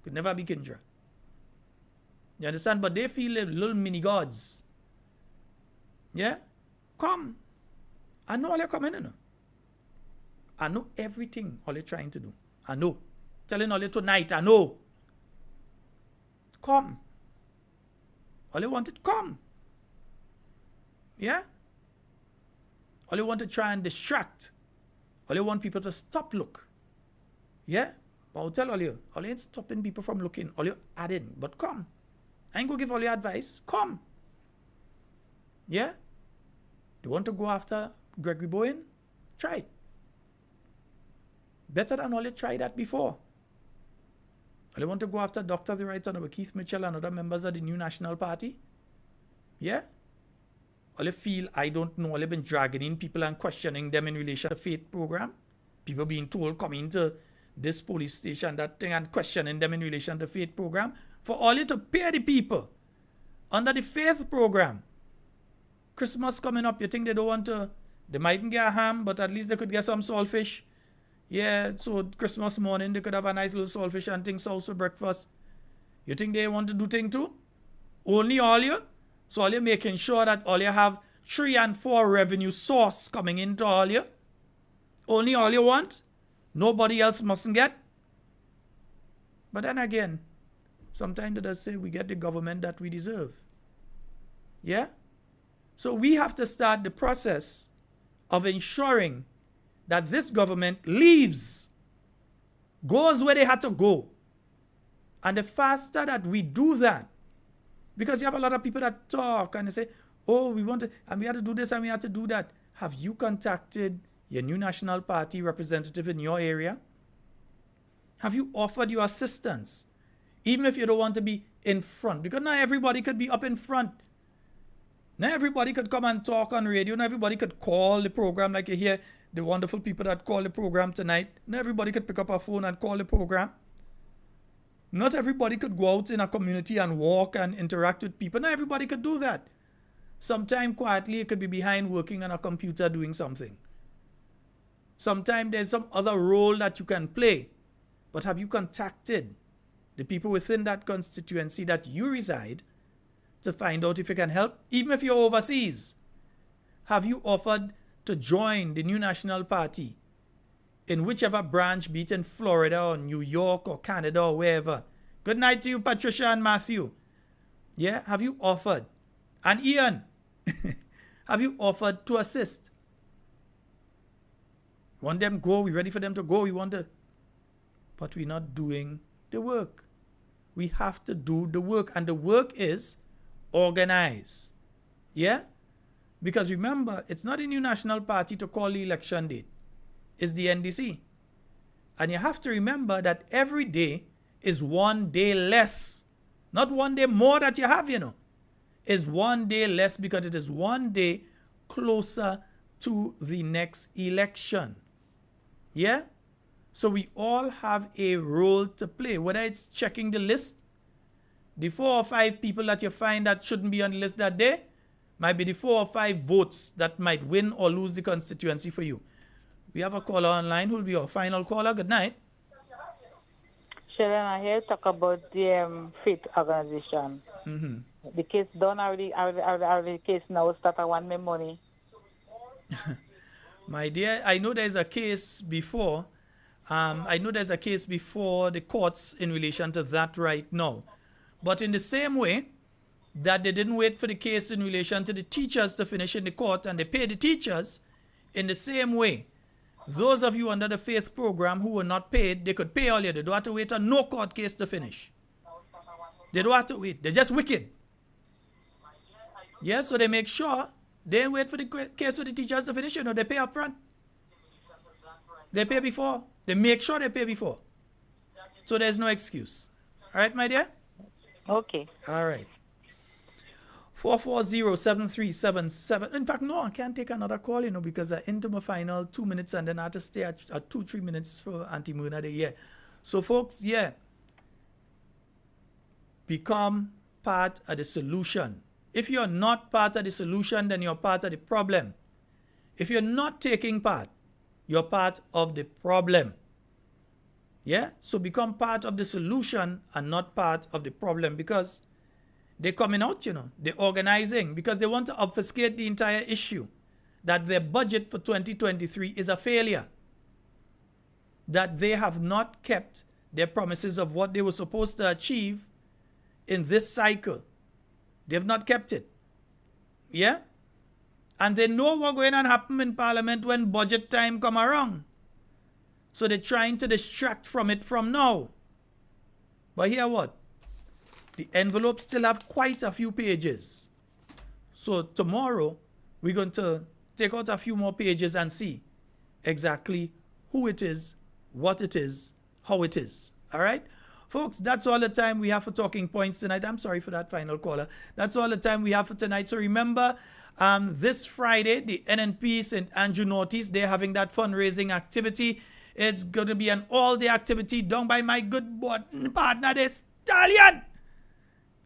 Could never be Kindra. You understand? But they feel little mini gods. Yeah? Come. I know all you're coming in. I know everything all you're trying to do. I know. Telling all you tonight, I know. Come. All you want it, come. Yeah? All you want to try and distract. All you want people to stop look. Yeah? I'll tell all you ain't stopping people from looking, all you adding, but come. I ain't gonna give all your advice. Come. Yeah? You want to go after Gregory Bowen? Try it. Better than all you tried that before. All you want to go after Dr. the Right Honorable Keith Mitchell and other members of the New National Party? Yeah? All you feel, I don't know, all you been dragging in people and questioning them in relation to the faith program? People being told, come into this police station, that thing, and questioning them in relation to the faith program? For all you to pay the people under the faith program. Christmas coming up, you think they don't want to, they mightn't get a ham, but at least they could get some saltfish. Yeah, so Christmas morning, they could have a nice little saltfish and things also for breakfast. You think they want to do thing too? Only all you? So all you making sure that all you have 3 and 4 revenue source coming into all you? Only all you want? Nobody else mustn't get? But then again, sometimes they just say we get the government that we deserve. Yeah? So we have to start the process of ensuring that this government leaves, goes where they had to go. And the faster that we do that, because you have a lot of people that talk and they say, oh, we want to, and we had to do this and we had to do that. Have you contacted your New National Party representative in your area? Have you offered your assistance? Even if you don't want to be in front, because not everybody could be up in front. Not everybody could come and talk on radio. Not everybody could call the program like you hear the wonderful people that call the program tonight. Not everybody could pick up a phone and call the program. Not everybody could go out in a community and walk and interact with people. Not everybody could do that. Sometime quietly, it could be behind working on a computer doing something. Sometimes there's some other role that you can play. But have you contacted the people within that constituency that you reside to find out if you can help? Even if you're overseas, have you offered to join the New National Party in whichever branch, be it in Florida or New York or Canada or wherever? Good night to you, Patricia and Matthew. Yeah, have you offered? And Ian, have you offered to assist? Want them go, we ready for them to go, we want to, but we're not doing the work. We have to do the work, and the work is organize. Yeah? Because remember, it's not the New National Party to call the election date. It's the NDC. And you have to remember that every day is one day less. Not one day more that you have, Is one day less because it is one day closer to the next election. Yeah? So we all have a role to play. Whether it's checking the list, the 4 or 5 people that you find that shouldn't be on the list that day, might be the 4 or 5 votes that might win or lose the constituency for you. We have a caller online who will be our final caller. Good night. Sharon, I hear talk about the faith organization. Mm-hmm. The case done already, the case now start I want my money. My dear, I know there's a case before. I know there's a case before the courts in relation to that right now. But in the same way that they didn't wait for the case in relation to the teachers to finish in the court and they paid the teachers, in the same way, those of you under the faith program who were not paid, they could pay all you. They don't have to wait on no court case to finish. They don't have to wait. They're just wicked. Yeah, so they make sure they don't wait for the case with the teachers to finish. They pay up front. They pay before. They make sure they pay before. So there's no excuse. All right, my dear? Okay. All right. 440-7377. In fact, no, I can't take another call, because I'm into my final 2 minutes and then I have to stay at 2-3 minutes for Auntie Myrna Day. Yeah. So, folks, yeah. Become part of the solution. If you're not part of the solution, then you're part of the problem. If you're not taking part, you're part of the problem. Yeah? So become part of the solution and not part of the problem, because they're coming out, they're organizing because they want to obfuscate the entire issue that their budget for 2023 is a failure, that they have not kept their promises of what they were supposed to achieve in this cycle. They've not kept it. Yeah? And they know what's going to happen in Parliament when budget time come around. So they're trying to distract from it from now. But hear what? The envelopes still have quite a few pages. So tomorrow, we're going to take out a few more pages and see exactly who it is, what it is, how it is. All right? Folks, that's all the time we have for Talking Points tonight. I'm sorry for that final caller. That's all the time we have for tonight. So remember, this Friday, the NNP St. Andrew Northeast, they're having that fundraising activity. It's going to be an all-day activity done by my good partner, the Stallion.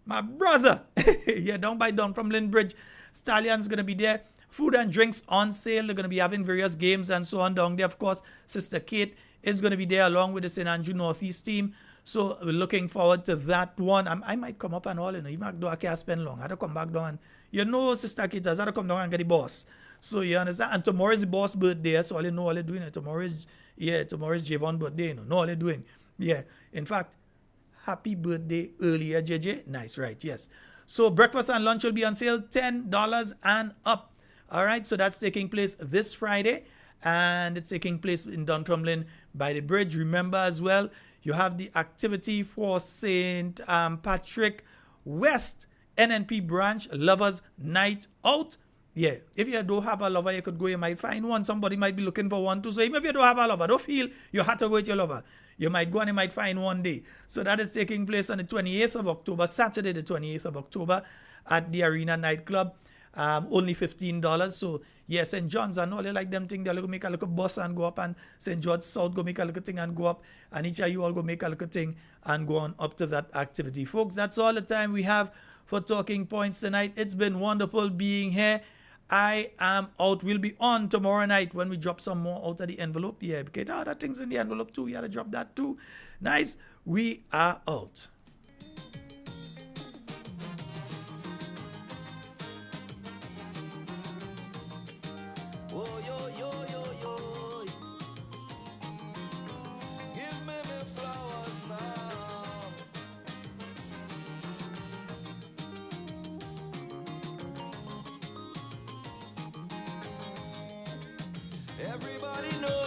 My brother. Yeah, down from Lynbridge. Stallion's going to be there. Food and drinks on sale. They're going to be having various games and so on down there. Of course, Sister Kate is going to be there along with the St. Andrew Northeast team. So we're looking forward to that one. I might come up and all, even though I can't spend long. I had to come back down and, Sister Kate has had to come down and get the boss. So you understand? And tomorrow is the boss birthday. So all you know all they're doing. Tomorrow is Javon's birthday. No all they're doing. Yeah. In fact, happy birthday earlier, JJ. Nice, right? Yes. So breakfast and lunch will be on sale, $10 and up. All right. So that's taking place this Friday. And it's taking place in Dunfermline by the bridge. Remember as well, you have the activity for St. Patrick West NNP branch Lovers Night Out. Yeah, if you don't have a lover, you could go, you might find one. Somebody might be looking for one too. So even if you don't have a lover, don't feel you have to go with your lover. You might go and you might find one day. So that is taking place on the 28th of October, Saturday the 28th of October at the Arena Nightclub. Only $15. So yeah, St. John's and all, they like them thing. They'll go make a little bus and go up, and St. George South go make a little thing and go up, and each of you all go make a little thing and go on up to that activity. Folks, that's all the time we have for Talking Points tonight. It's been wonderful being here. I am out. We'll be on tomorrow night when we drop some more out of the envelope. Yeah, because other things in the envelope too. You gotta drop that too. Nice. We are out. Everybody knows